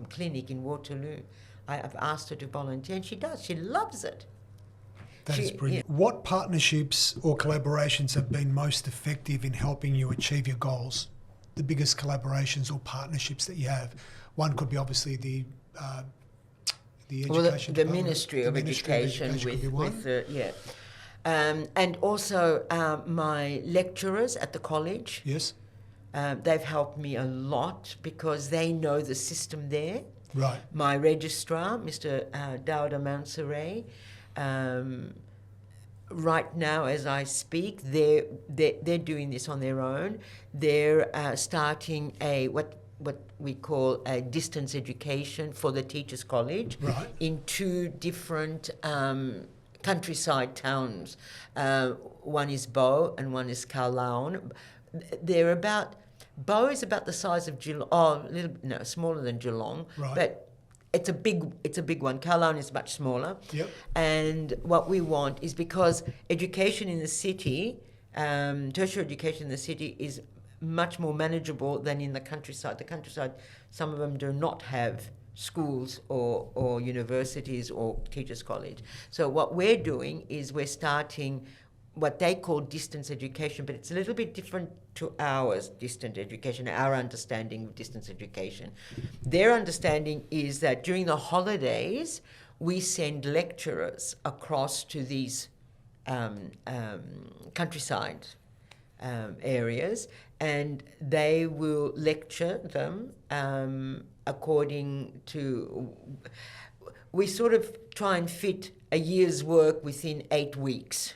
clinic in Waterloo. I've asked her to volunteer, and she does. She loves it. That is brilliant. What partnerships or collaborations have been most effective in helping you achieve your goals? The biggest collaborations or partnerships that you have? One could be obviously the education the Ministry of Education and also my lecturers at the college. Yes. They've helped me a lot because they know the system there. Right. My registrar, Mr. Dawda Mansoureh, right now as I speak, they're doing this on their own. They're starting what we call a distance education for the Teachers College, right, in 2 different countryside towns. One is Bow and one is Kowloon. Bow is about the size of Geelong, smaller than Geelong, right, but it's a big one. Kowloon is much smaller. Yep. And what we want is, because education in the city, tertiary education in the city is much more manageable than in the countryside. The countryside, some of them do not have schools or universities or teachers' college. So what we're doing is we're starting what they call distance education, but it's a little bit different to ours, distance education, our understanding of distance education. Their understanding is that during the holidays, we send lecturers across to these countryside areas, and they will lecture them according to... We sort of try and fit a year's work within 8 weeks.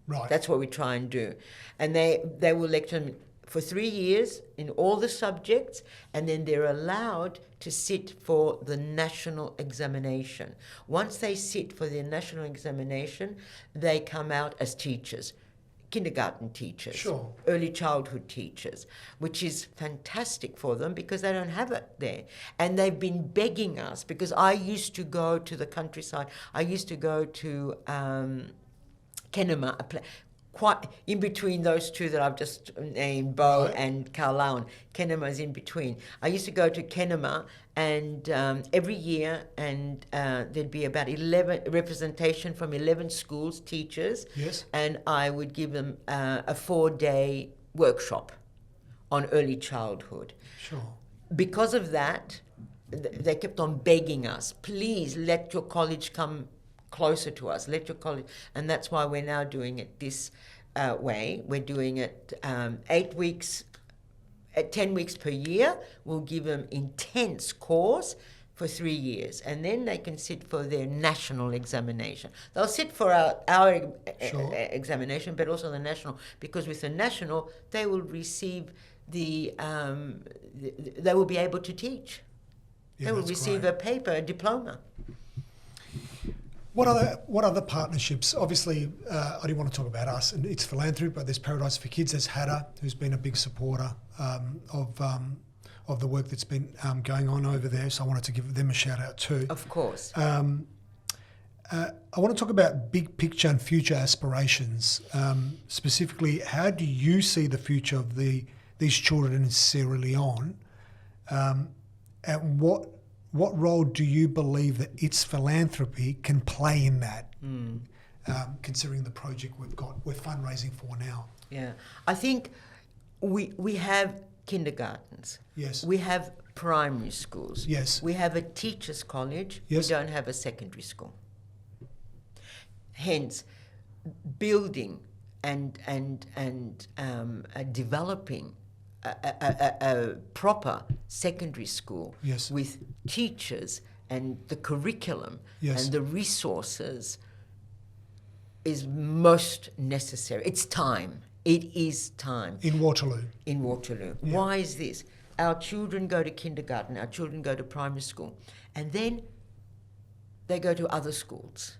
Right. That's what we try and do. And they will lecture them for 3 years in all the subjects, and then they're allowed to sit for the national examination. Once they sit for the national examination, they come out as teachers. Kindergarten teachers, sure, early childhood teachers, which is fantastic for them because they don't have it there. And they've been begging us, because I used to go to the countryside. I used to go to Kenema, quite in between those 2 that I've just named, Bow right, and Kowloon. Kenema is in between. I used to go to Kenema, and every year, and there'd be about 11 representation from 11 schools, teachers, yes, and I would give them a 4-day workshop on early childhood. Sure. Because of that, they kept on begging us, please let your college come closer to us, let your college, and that's why we're now doing it this way. We're doing it 8 weeks, 10 weeks per year. We'll give them intense course for 3 years, and then they can sit for their national examination. They'll sit for our sure, examination, but also the national, because with the national, they will receive they will be able to teach. Yeah, they will receive great. a paper, a diploma. What other partnerships? Obviously, I didn't want to talk about us, and it's Philanthropy, but there's Paradise for Kids. There's Hatta, who's been a big supporter of the work that's been going on over there. So I wanted to give them a shout out too. Of course. I want to talk about big picture and future aspirations. Specifically, how do you see the future of these children in Sierra Leone, and what role do you believe that its philanthropy can play in that, considering the project we're fundraising for now? Yeah, I think we have kindergartens. Yes. We have primary schools. Yes. We have a teachers' college. Yes. We don't have a secondary school. Hence, building and developing a proper secondary school, yes, with teachers and the curriculum, yes, and the resources is most necessary. It's time. It is time. In Waterloo. In Waterloo. Yeah. Why is this? Our children go to kindergarten, our children go to primary school, and then they go to other schools.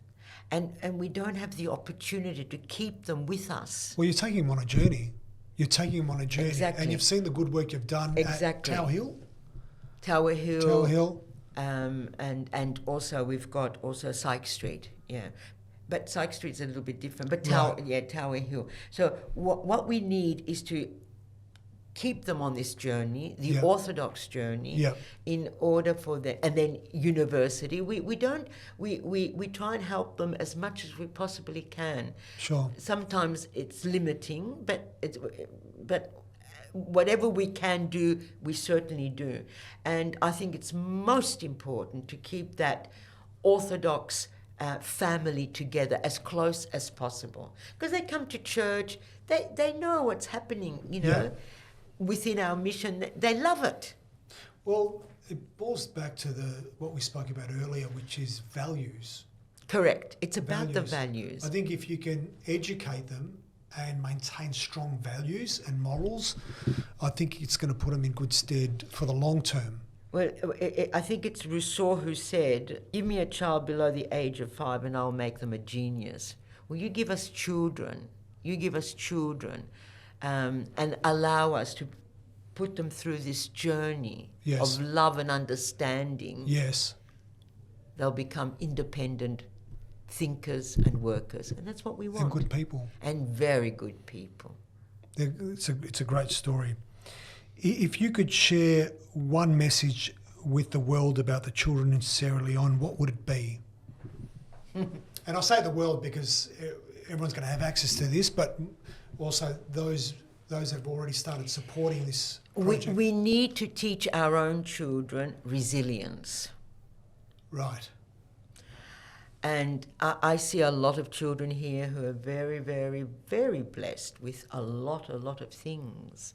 And we don't have the opportunity to keep them with us. Well, you're taking them on a journey. You're taking them on a journey. Exactly. And you've seen the good work you've done Exactly. at Tower Hill. Tower Hill. Tower Hill. And also we've got also Syke Street, yeah. But Syke Street's a little bit different. But Right. Tower Hill. So what we need is to keep them on this journey, the Yep. orthodox journey, Yep. in order for the, and then university. We try and help them as much as we possibly can. Sure. Sometimes it's limiting, but whatever we can do, we certainly do. And I think it's most important to keep that orthodox family together as close as possible. Because they come to church, they know what's happening, Yeah. within our mission. They love it. Well, it boils back to what we spoke about earlier, which is values. Correct. It's about the values. I think if you can educate them and maintain strong values and morals, I think it's going to put them in good stead for the long term. Well, I think it's Rousseau who said, give me a child below the age of 5 and I'll make them a genius. Well, you give us children, and allow us to put them through this journey Yes. of love and understanding. Yes. They'll become independent thinkers and workers. And that's what we want. And good people. And very good people. It's a great story. If you could share one message with the world about the children in Sierra Leone, what would it be? And I say the world because everyone's going to have access to this, but also those that have already started supporting this project. We need to teach our own children resilience. Right. And I see a lot of children here who are very, very, very blessed with a lot of things.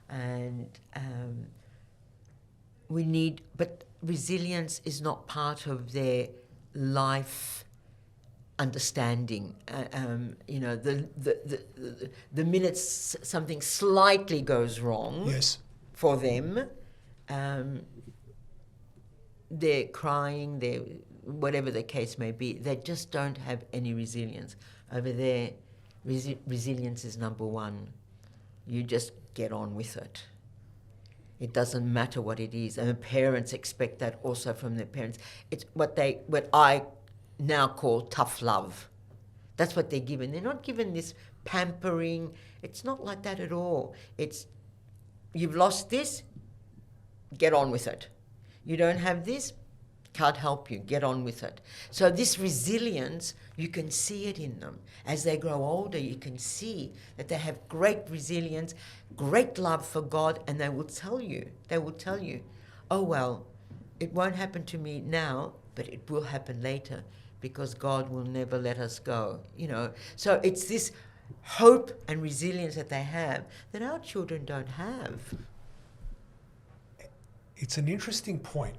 And but resilience is not part of their life understanding. The minute something slightly goes wrong Yes. for them, they're crying, whatever the case may be, they just don't have any resilience. Over there, resilience is number one. You just get on with it. It doesn't matter what it is. And the parents expect that also from their parents. It's what I now call tough love. That's what they're given. They're not given this pampering. It's not like that at all. It's, you've lost this, get on with it. You don't have this, can't help you, get on with it. So this resilience, you can see it in them. As they grow older, you can see that they have great resilience, great love for God, and they will tell you, oh well, it won't happen to me now, but it will happen later, because God will never let us go, So it's this hope and resilience that they have that our children don't have. It's an interesting point,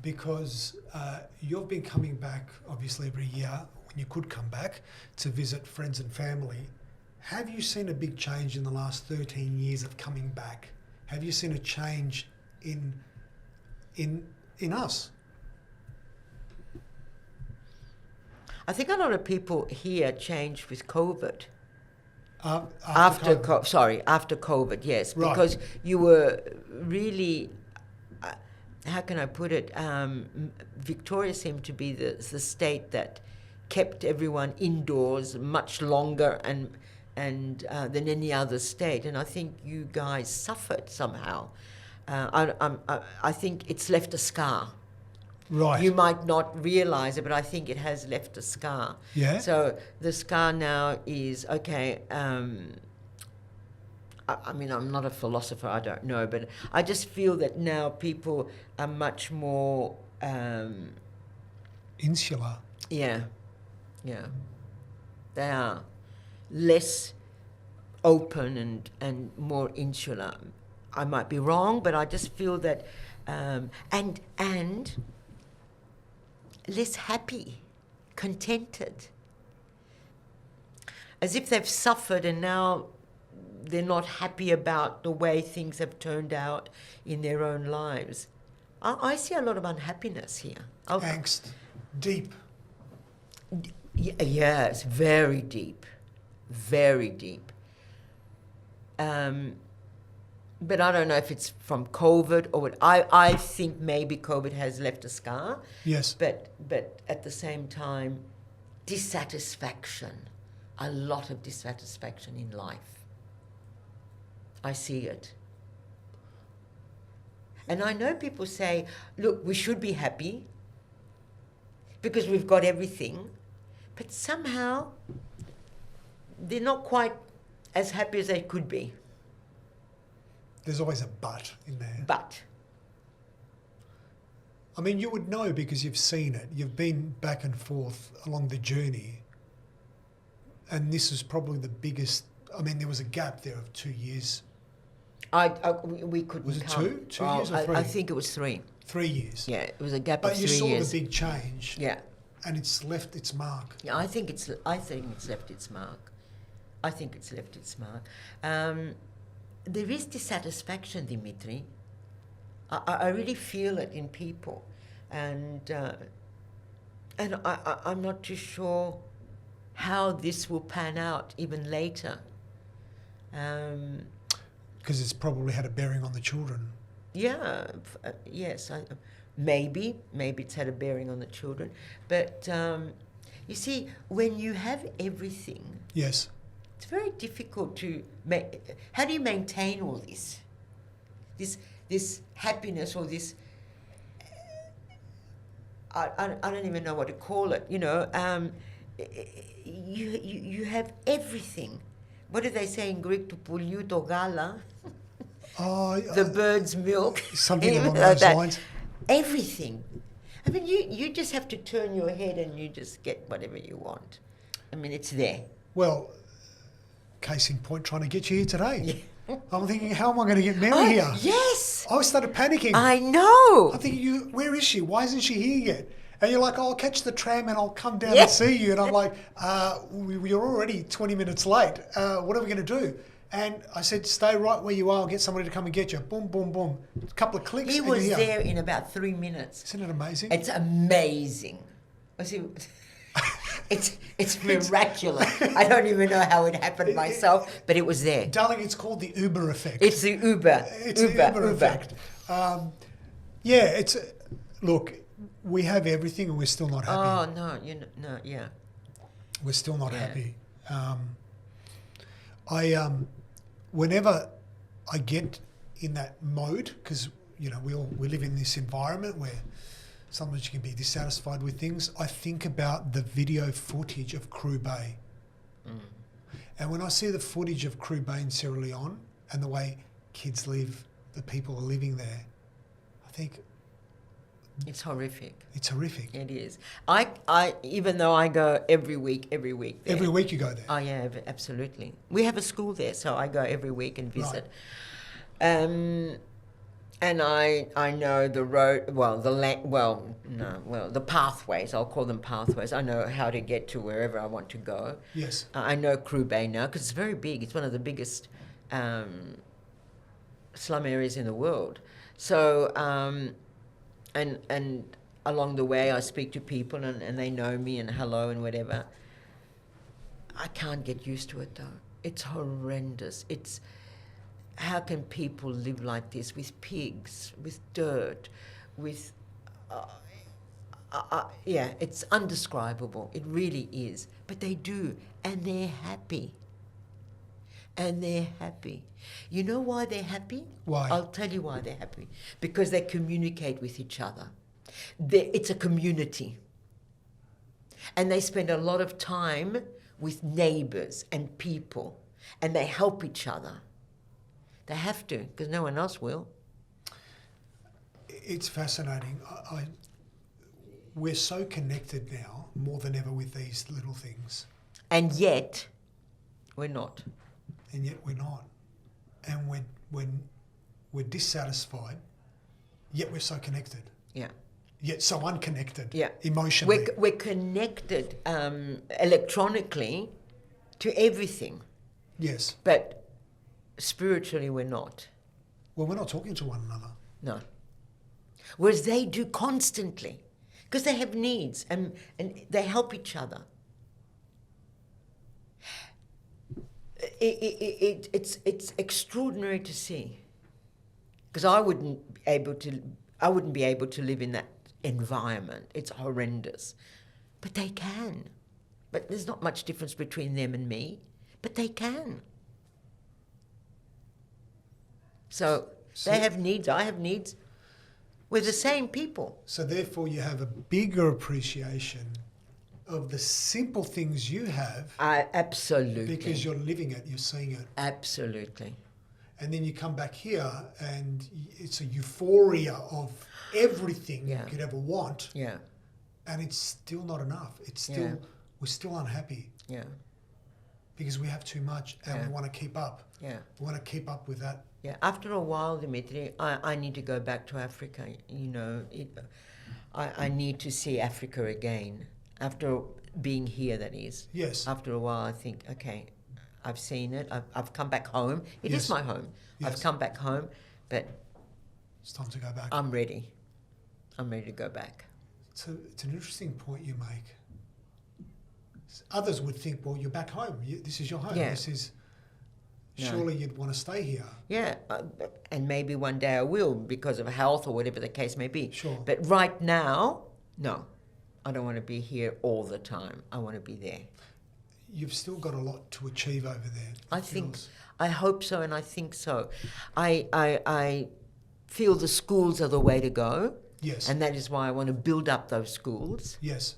because you've been coming back, obviously, every year when you could come back to visit friends and family. Have you seen a big change in the last 13 years of coming back? Have you seen a change in us? I think a lot of people here changed with COVID. After COVID. After COVID, yes. Right. Because you were really, how can I put it, Victoria seemed to be the state that kept everyone indoors much longer and than any other state. And I think you guys suffered somehow. I think it's left a scar. Right. You might not realise it, but I think it has left a scar. Yeah. So the scar now is, okay, I mean, I'm not a philosopher, I don't know, but I just feel that now people are much more... insular. Yeah. They are less open and more insular. I might be wrong, but I just feel that... and less happy, contented. As if they've suffered and now they're not happy about the way things have turned out in their own lives. I see a lot of unhappiness here. Angst. Deep. Yes, very deep. Very deep. But I don't know if it's from COVID or what. I think maybe COVID has left a scar. Yes. But at the same time, dissatisfaction, a lot of dissatisfaction in life. I see it. And I know people say, look, we should be happy because we've got everything, but somehow they're not quite as happy as they could be. There's always a but in there. But. I mean, you would know because you've seen it. You've been back and forth along the journey. And this is probably the biggest. I mean, there was a gap there of 2 years. We couldn't. Was it count. 2 years or 3? I think it was 3. 3 years. Yeah, it was a gap of 3 years. But you saw the big change. Yeah. And it's left its mark. Yeah, I think it's left its mark. I think it's left its mark. There is dissatisfaction, Dimitri. I really feel it in people, and I'm not too sure how this will pan out even later. Because it's probably had a bearing on the children. Yeah, yes. Maybe it's had a bearing on the children, but you see, when you have everything, yes, it's very difficult to how do you maintain all this happiness or this? I don't even know what to call it. You know, you have everything. What do they say in Greek? To pollute or gala? The bird's milk. Something along those lines. Everything. I mean, you just have to turn your head and you just get whatever you want. I mean, it's there. Well, case in point, trying to get you here today. Yeah. I'm thinking, how am I going to get Mary here? Yes. I started panicking. I know. I'm thinking, where is she? Why isn't she here yet? And you're like, I'll catch the tram and I'll come down and see you. And I'm like, you're already 20 minutes late. What are we going to do? And I said, stay right where you are. I'll get somebody to come and get you. Boom, boom, boom. A couple of clicks. He was there in about 3 minutes. Isn't it amazing? It's amazing. It's miraculous. I don't even know how it happened myself, but it was there. Darling, it's called the Uber effect. It's the Uber. It's the Uber effect. Look, we have everything and we're still not happy. Oh, no, yeah. We're still not happy. Whenever I get in that mode, because we live in this environment where sometimes you can be dissatisfied with things, I think about the video footage of Kroo Bay. And when I see the footage of Kroo Bay in Sierra Leone and the way kids live, the people are living there, I think it's horrific. It's horrific. It is. I even though I go every week there. Every week you go there? Oh yeah, absolutely. We have a school there, so I go every week and visit. Right. And I know the road, the pathways. I'll call them pathways. I know how to get to wherever I want to go. Yes. I know Kroo Bay now because it's very big. It's one of the biggest slum areas in the world. So. And along the way, I speak to people and they know me and hello and whatever. I can't get used to it though. It's horrendous. It's how can people live like this with pigs, with dirt, with it's undescribable. It really is. But they do, and they're happy. And they're happy. You know why they're happy? Why? I'll tell you why they're happy. Because they communicate with each other. It's a community. And they spend a lot of time with neighbours and people. And they help each other. They have to, because no one else will. It's fascinating. We're so connected now, more than ever, with these little things. And yet, we're not. And yet we're not. And when we're dissatisfied, yet we're so connected. Yeah. Yet so unconnected. Yeah. Emotionally. We're connected electronically to everything. Yes. But spiritually we're not. Well, we're not talking to one another. No. Whereas they do constantly. Because they have needs and they help each other. It's extraordinary to see. Because I wouldn't be able to live in that environment. It's horrendous. But they can. But there's not much difference between them and me. But they can. So they have needs, I have needs. We're the same people. So therefore you have a bigger appreciation of the simple things you have. Absolutely. Because you're living it, you're seeing it. Absolutely. And then you come back here and it's a euphoria of everything you could ever want. Yeah. And it's still not enough. It's still, we're still unhappy. Yeah. Because we have too much and we want to keep up. Yeah. We want to keep up with that. Yeah. After a while, Dimitri, I need to go back to Africa. You know, I need to see Africa again. After being here, that is. Yes. After a while, I think, okay, I've seen it. I've come back home. It is my home. Yes. I've come back home, but it's time to go back. I'm ready. I'm ready to go back. So it's an interesting point you make. Others would think, well, you're back home. This is your home. Yeah. This is surely you'd want to stay here. Yeah, and maybe one day I will because of health or whatever the case may be. Sure. But right now, no. I don't want to be here all the time. I want to be there. You've still got a lot to achieve over there. I hope so, and I think so. I feel the schools are the way to go. Yes. And that is why I want to build up those schools. Yes.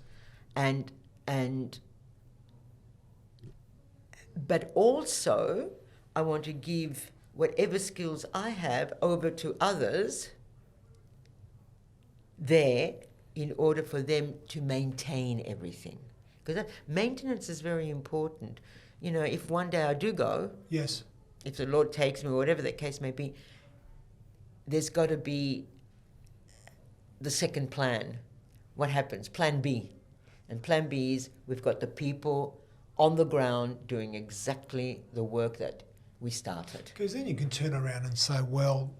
But also, I want to give whatever skills I have over to others there in order for them to maintain everything. Because maintenance is very important. You know, if one day I do go, yes, if the Lord takes me, or whatever the case may be, there's got to be the second plan. What happens? Plan B. And plan B is we've got the people on the ground doing exactly the work that we started. Because then you can turn around and say, well,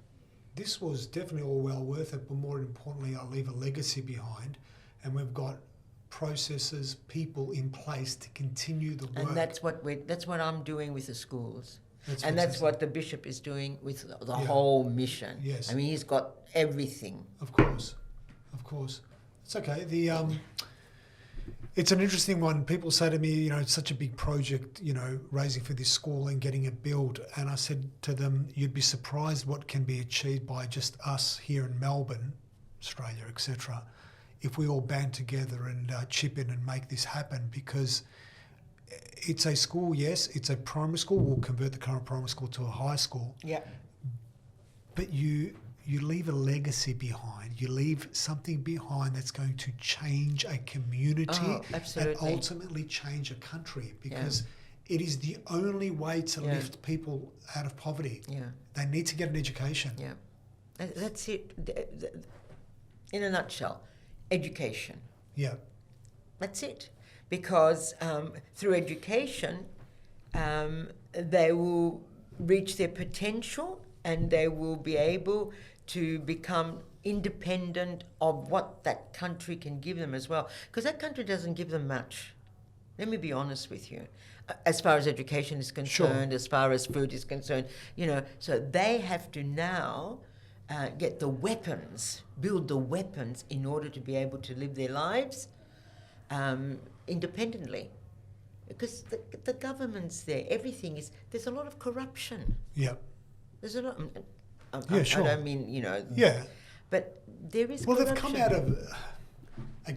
this was definitely all well worth it, but more importantly, I'll leave a legacy behind, and we've got processes, people in place to continue the work. And that's what I'm doing with the schools. And that's what the bishop is doing with the whole mission. Yes. I mean, he's got everything. Of course. It's okay. It's an interesting one. People say to me, you know, it's such a big project, you know, raising for this school and getting it built. And I said to them, you'd be surprised what can be achieved by just us here in Melbourne, Australia, etc., if we all band together and chip in and make this happen. Because it's a school, yes, it's a primary school. We'll convert the current primary school to a high school. Yeah. But you leave a legacy behind. You leave something behind that's going to change a community and ultimately change a country, because it is the only way to lift people out of poverty. Yeah. They need to get an education. Yeah. That's it. In a nutshell, education. Yeah. That's it. Because through education, they will reach their potential and they will be able to become independent of what that country can give them as well. Because that country doesn't give them much. Let me be honest with you. As far as education is concerned, as far as food is concerned, you know, so they have to now get the weapons, build the weapons in order to be able to live their lives independently. Because the government's there, everything is, there's a lot of corruption. Yeah. There's a lot. Yeah, sure. I don't mean, you know. Yeah. But there is corruption. They've come out of, they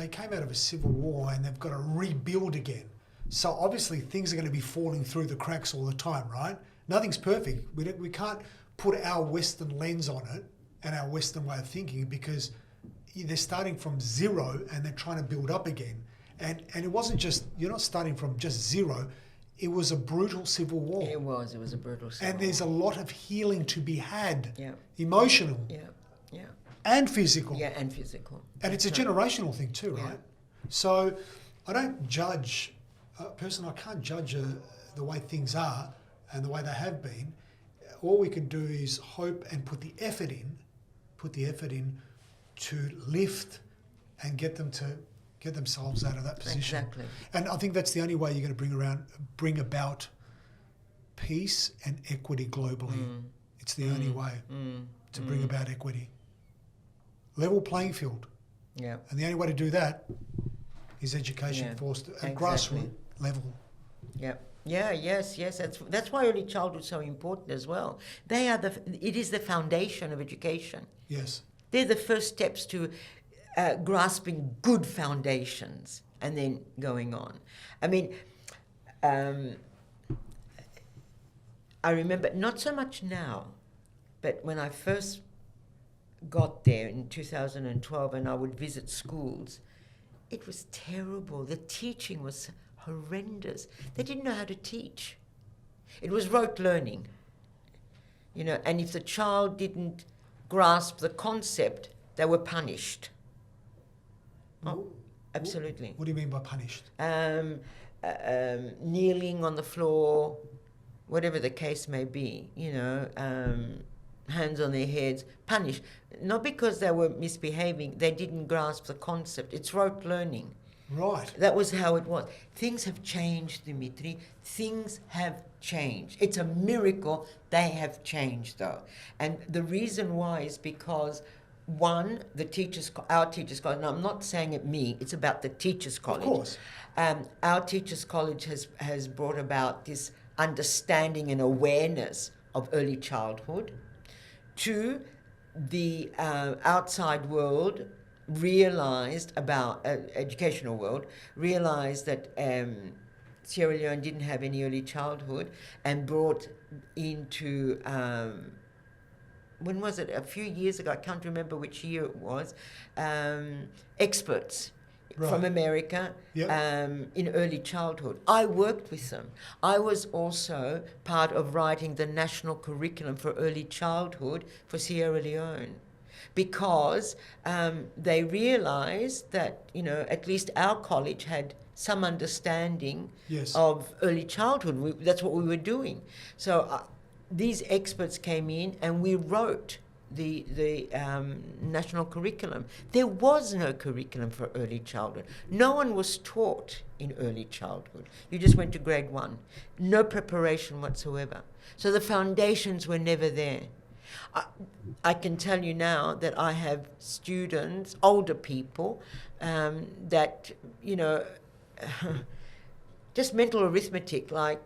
came out of a civil war and they've got to rebuild again. So obviously things are going to be falling through the cracks all the time, right? Nothing's perfect. We can't put our Western lens on it and our Western way of thinking, because they're starting from zero and they're trying to build up again. And it wasn't just, you're not starting from just zero. It was a brutal civil war. It was a brutal civil war. And there's a lot of healing to be had. Yeah. Emotional. Yeah. Yeah. And physical. Yeah, and physical. And it's a generational thing too, right? So I don't judge, personally, I can't judge the way things are and the way they have been. All we can do is hope and put the effort in to lift and get themselves out of that position. Exactly. And I think that's the only way you're going to bring about peace and equity globally. It's the only way to bring about equity. Level playing field. Yeah. And the only way to do that is education forced at grassroots level. Yeah. Yeah, yes. That's why early childhood is so important as well. It is the foundation of education. Yes. They're the first steps to grasping good foundations and then going on. I mean, I remember, not so much now, but when I first got there in 2012 and I would visit schools, it was terrible. The teaching was horrendous. They didn't know how to teach. It was rote learning, and if the child didn't grasp the concept, they were punished. Oh, absolutely. What do you mean by punished? Kneeling on the floor, whatever the case may be, hands on their heads, punished. Not because they were misbehaving, they didn't grasp the concept. It's rote learning. Right. That was how it was. Things have changed, Dimitri. Things have changed. It's a miracle they have changed, though. And the reason why is because, one, our teachers' college, and I'm not saying it me, it's about the teachers' college. Of course. Our teachers' college has brought about this understanding and awareness of early childhood. Two, the outside world realized educational world realized that Sierra Leone didn't have any early childhood and brought into when was it? A few years ago, I can't remember which year it was, experts from America in early childhood. I worked with them. I was also part of writing the national curriculum for early childhood for Sierra Leone, because they realized that, at least our college had some understanding of early childhood. That's what we were doing. So these experts came in and we wrote the national curriculum. There was no curriculum for early childhood. No one was taught in early childhood. You just went to grade 1. No preparation whatsoever. So the foundations were never there. I can tell you now that I have students, older people, that, just mental arithmetic, like,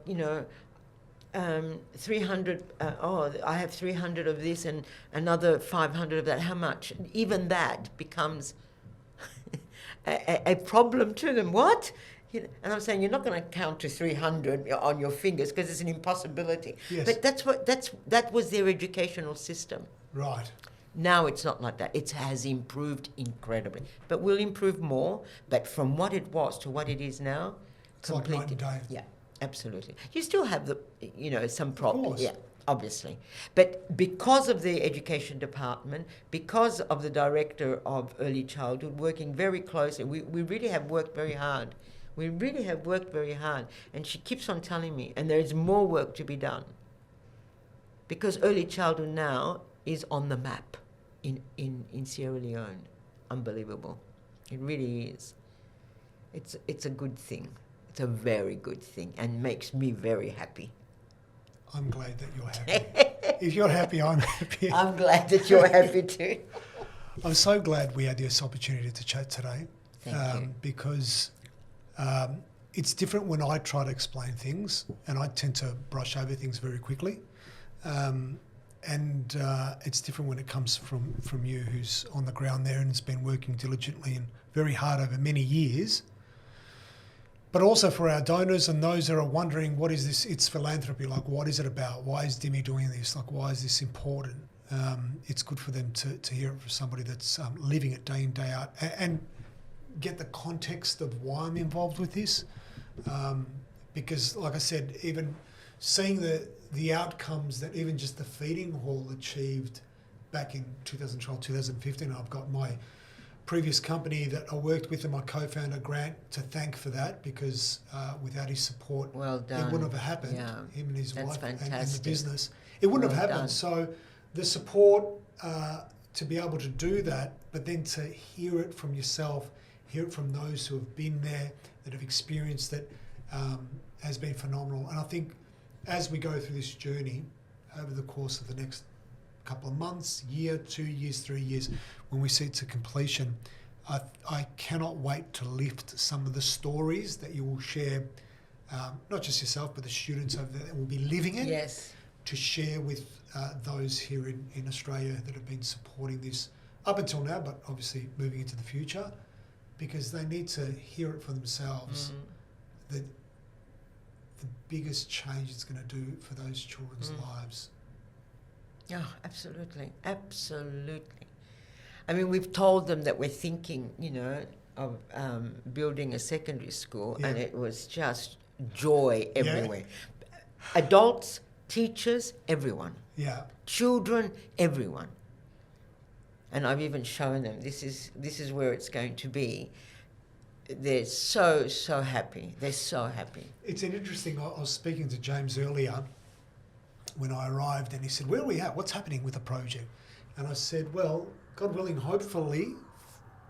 300, I have 300 of this and another 500 of that. How much? Even that becomes a problem to them. What? And I'm saying you're not going to count to 300 on your fingers because it's an impossibility. Yes. But that was their educational system. Right. Now it's not like that. It has improved incredibly. But we'll improve more. But from what it was to what it is now, it's completely like night and day. Yeah, absolutely. You still have some problems. Of course. Yeah, obviously. But because of the education department, because of the director of early childhood working very closely, we really have worked very hard. We really have worked very hard. And she keeps on telling me, and there is more work to be done. Because early childhood now is on the map in Sierra Leone. Unbelievable. It really is. It's a good thing. It's a very good thing and makes me very happy. I'm glad that you're happy. If you're happy, I'm happy. I'm glad that you're happy too. I'm so glad we had this opportunity to chat today. Thank you. Because it's different when I try to explain things, and I tend to brush over things very quickly. And it's different when it comes from you, who's on the ground there and has been working diligently and very hard over many years. But also for our donors and those that are wondering, what is this? It's philanthropy. Like, what is it about? Why is Dimi doing this? Like, why is this important? It's good for them to hear it from somebody that's living it day in, day out, and get the context of why I'm involved with this. Because, like I said, even seeing the outcomes that even just the feeding hall achieved back in 2012, 2015, I've got my previous company that I worked with and my co-founder Grant to thank for that, because without his support, well done. it wouldn't have happened. Yeah. Him and his wife and the fantastic. business, it wouldn't Well have happened. done. So the support to be able to do that, but then to hear it from yourself, hear it from those who have been there, that have experienced it, has been phenomenal. And I think as we go through this journey over the course of the next couple of months, year, 2 years, 3 years, when we see it to completion, I cannot wait to lift some of the stories that you will share, not just yourself, but the students over there that will be living it, Yes. to share with those here in Australia that have been supporting this up until now, but obviously moving into the future, because they need to hear it for themselves. The biggest change it's going to do for those children's lives. Yeah, absolutely. Absolutely. I mean, we've told them that we're thinking, of building a secondary school, and it was just joy everywhere. Adults, teachers, everyone. Yeah. Children, everyone. And I've even shown them this is where it's going to be. They're so happy. They're so happy. It's an interesting. I was speaking to James earlier when I arrived, and he said, "Where are we at? What's happening with the project?" And I said, "Well, God willing, hopefully,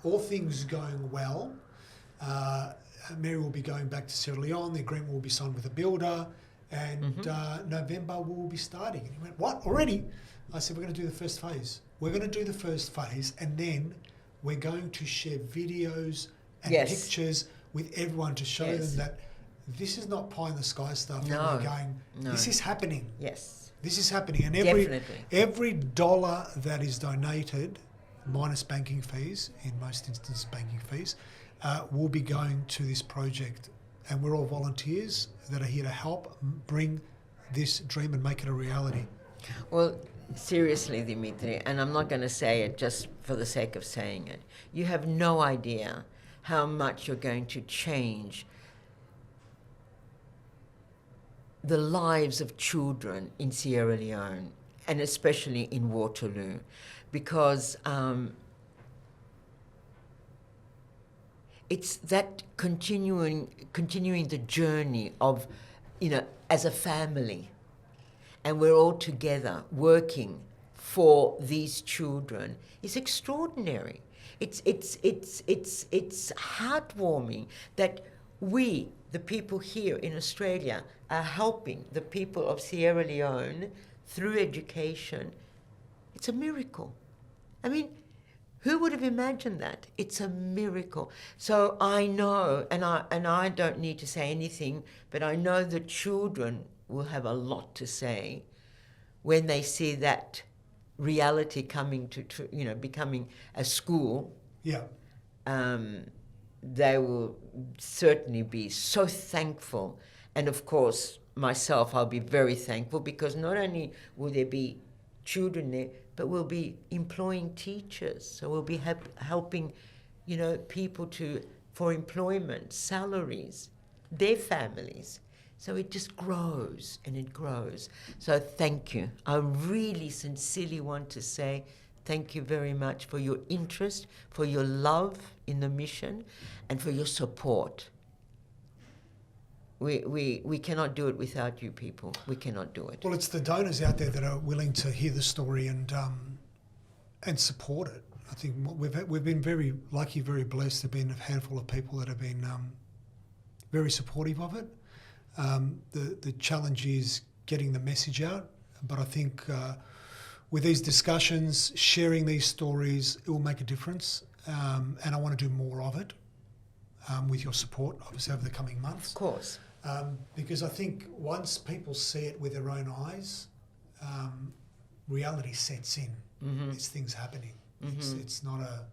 all things going well, Mary will be going back to Sierra Leone. The agreement will be signed with a builder, and November we will be starting." And he went, "What, already?" I said, "We're going to do the first phase. We're going to do the first phase, and then we're going to share videos and pictures with everyone to show them that this is not pie in the sky stuff. No. And we're going, this is happening. Yes. This is happening." And every dollar that is donated, minus banking fees, in most instances banking fees, will be going to this project. And we're all volunteers that are here to help bring this dream and make it a reality. Well, seriously, Dimitri, and I'm not going to say it just for the sake of saying it, you have no idea how much you're going to change the lives of children in Sierra Leone, and especially in Waterloo, because it's that continuing the journey of, as a family, and we're all together working for these children is extraordinary. It's heartwarming that we, the people here in Australia, are helping the people of Sierra Leone through education. It's a miracle. I mean, who would have imagined that? It's a miracle. So I know, and I don't need to say anything, but I know the children will have a lot to say when they see that reality coming to, becoming a school. Yeah. They will certainly be so thankful. And of course, myself, I'll be very thankful, because not only will there be children there, but we'll be employing teachers. So we'll be helping, people for employment, salaries, their families. So it just grows and it grows. So thank you. I really sincerely want to say thank you very much for your interest, for your love in the mission, and for your support. We cannot do it without you people. We cannot do it. Well, it's the donors out there that are willing to hear the story and support it. I think we've been very lucky, very blessed to be in a handful of people that have been very supportive of it. The challenge is getting the message out, but I think with these discussions, sharing these stories, it will make a difference, and I want to do more of it with your support, obviously, over the coming months. Of course. Because I think once people see it with their own eyes, reality sets in. It's things happening. It's not a...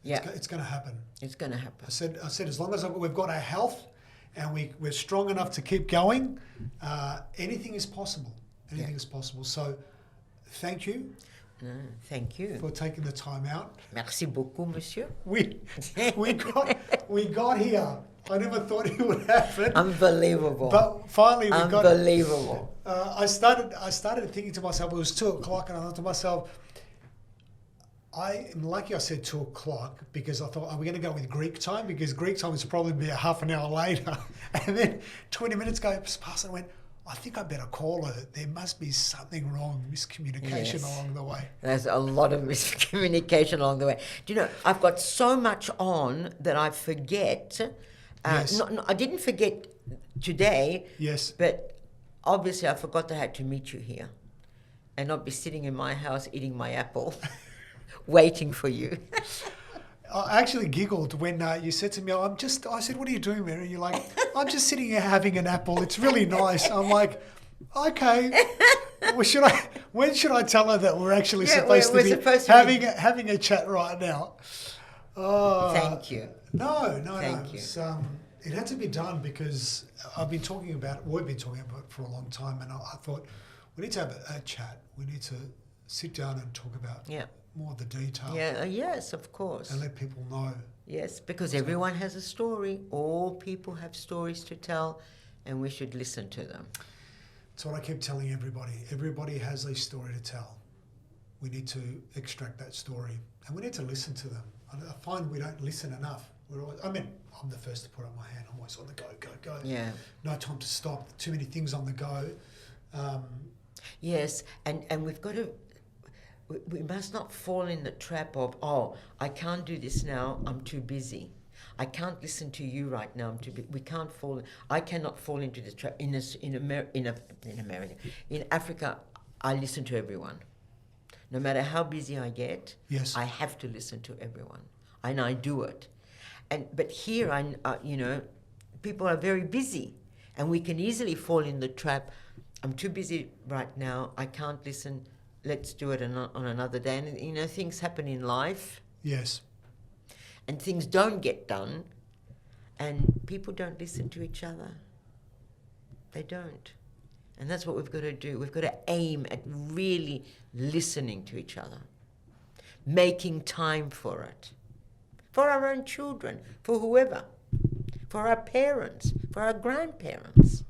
It's going to happen. It's going to happen. I said as long as we've got our health and we're strong enough to keep going, anything is possible. Anything is possible. So thank you. Thank you for taking the time out. Merci beaucoup, monsieur. We got here. I never thought it would happen. Unbelievable. But finally we got it. Unbelievable. I started thinking to myself, it was 2:00, and I thought to myself, I am lucky I said 2:00 because I thought, are we going to go with Greek time? Because Greek time is probably be a half an hour later. And then 20 minutes goes past and I went, I think I better call her. There must be something wrong, miscommunication along the way. There's a lot of miscommunication along the way. Do you know, I've got so much on that I forget. Yes. I didn't forget today. Yes. But obviously I forgot that I had to meet you here. and not be sitting in my house eating my apple, waiting for you. I actually giggled when you said to me, I said, what are you doing, Mary? You're like, I'm just sitting here having an apple. It's really nice. I'm like, okay. Well, when should I tell her that we're actually supposed to be having a chat right now? Thank you. No. Thank you. It had to be done because we've been talking about it for a long time, and I thought we need to have a chat. We need to sit down and talk about more of the detail. Yeah, yes, of course. And let people know. Yes, because everyone has a story. All people have stories to tell, and we should listen to them. That's what I keep telling everybody. Everybody has a story to tell. We need to extract that story, and we need to listen to them. I find we don't listen enough. I'm the first to put up my hand. I'm always on the go. Yeah. No time to stop. Too many things on the go. Yes, and we've got to... We must not fall in the trap of, I can't do this now, I'm too busy. I can't listen to you right now, I'm too busy. I cannot fall into the trap. In America, in Africa, I listen to everyone. No matter how busy I get, yes, I have to listen to everyone, and I do it. But here, people are very busy, and we can easily fall in the trap. I'm too busy right now, I can't listen. Let's do it on another day. And, things happen in life. Yes. And things don't get done. And people don't listen to each other. They don't. And that's what we've got to do. We've got to aim at really listening to each other. Making time for it. For our own children. For whoever. For our parents. For our grandparents.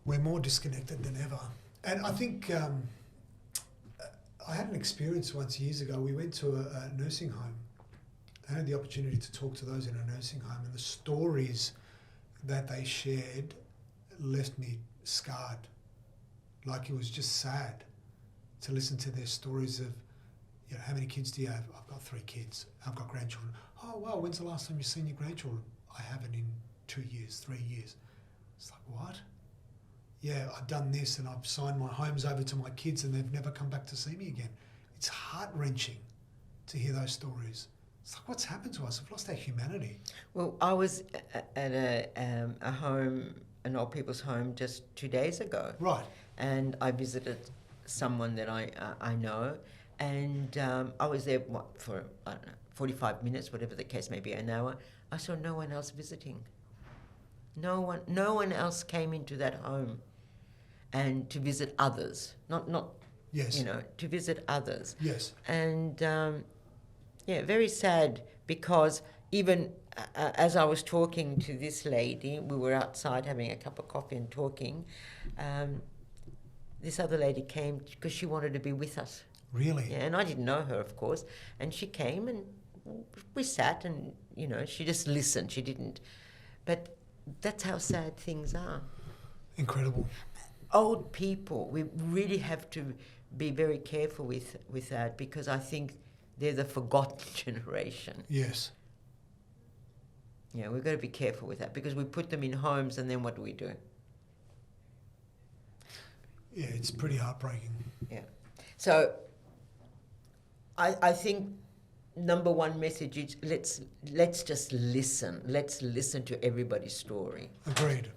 We're more disconnected than ever. And I think... I had an experience once years ago. We went to a nursing home. I had the opportunity to talk to those in a nursing home, and the stories that they shared left me scarred. Like, it was just sad to listen to their stories of, how many kids do you have? I've got 3 kids. I've got grandchildren. Oh, wow, when's the last time you've seen your grandchildren? I haven't in 2 years, 3 years. It's like, what? Yeah, I've done this and I've signed my homes over to my kids and they've never come back to see me again. It's heart-wrenching to hear those stories. It's like, what's happened to us? We've lost our humanity. Well, I was at a home, an old people's home, just 2 days ago. Right. And I visited someone that I know, and I was there for, 45 minutes, whatever the case may be, an hour. I saw no one else visiting. No one else came into that home. And to visit others, not yes, to visit others. Yes. And very sad, because even as I was talking to this lady, we were outside having a cup of coffee and talking. This other lady came because she wanted to be with us. Really? Yeah, and I didn't know her, of course. And she came and we sat, and she just listened. She didn't. But that's how sad things are. Incredible. Old people, we really have to be very careful with that, because I think they're the forgotten generation. Yes. Yeah, we've got to be careful with that, because we put them in homes and then what do we do? Yeah, it's pretty heartbreaking. Yeah. So I think number one message is let's just listen. Let's listen to everybody's story. Agreed.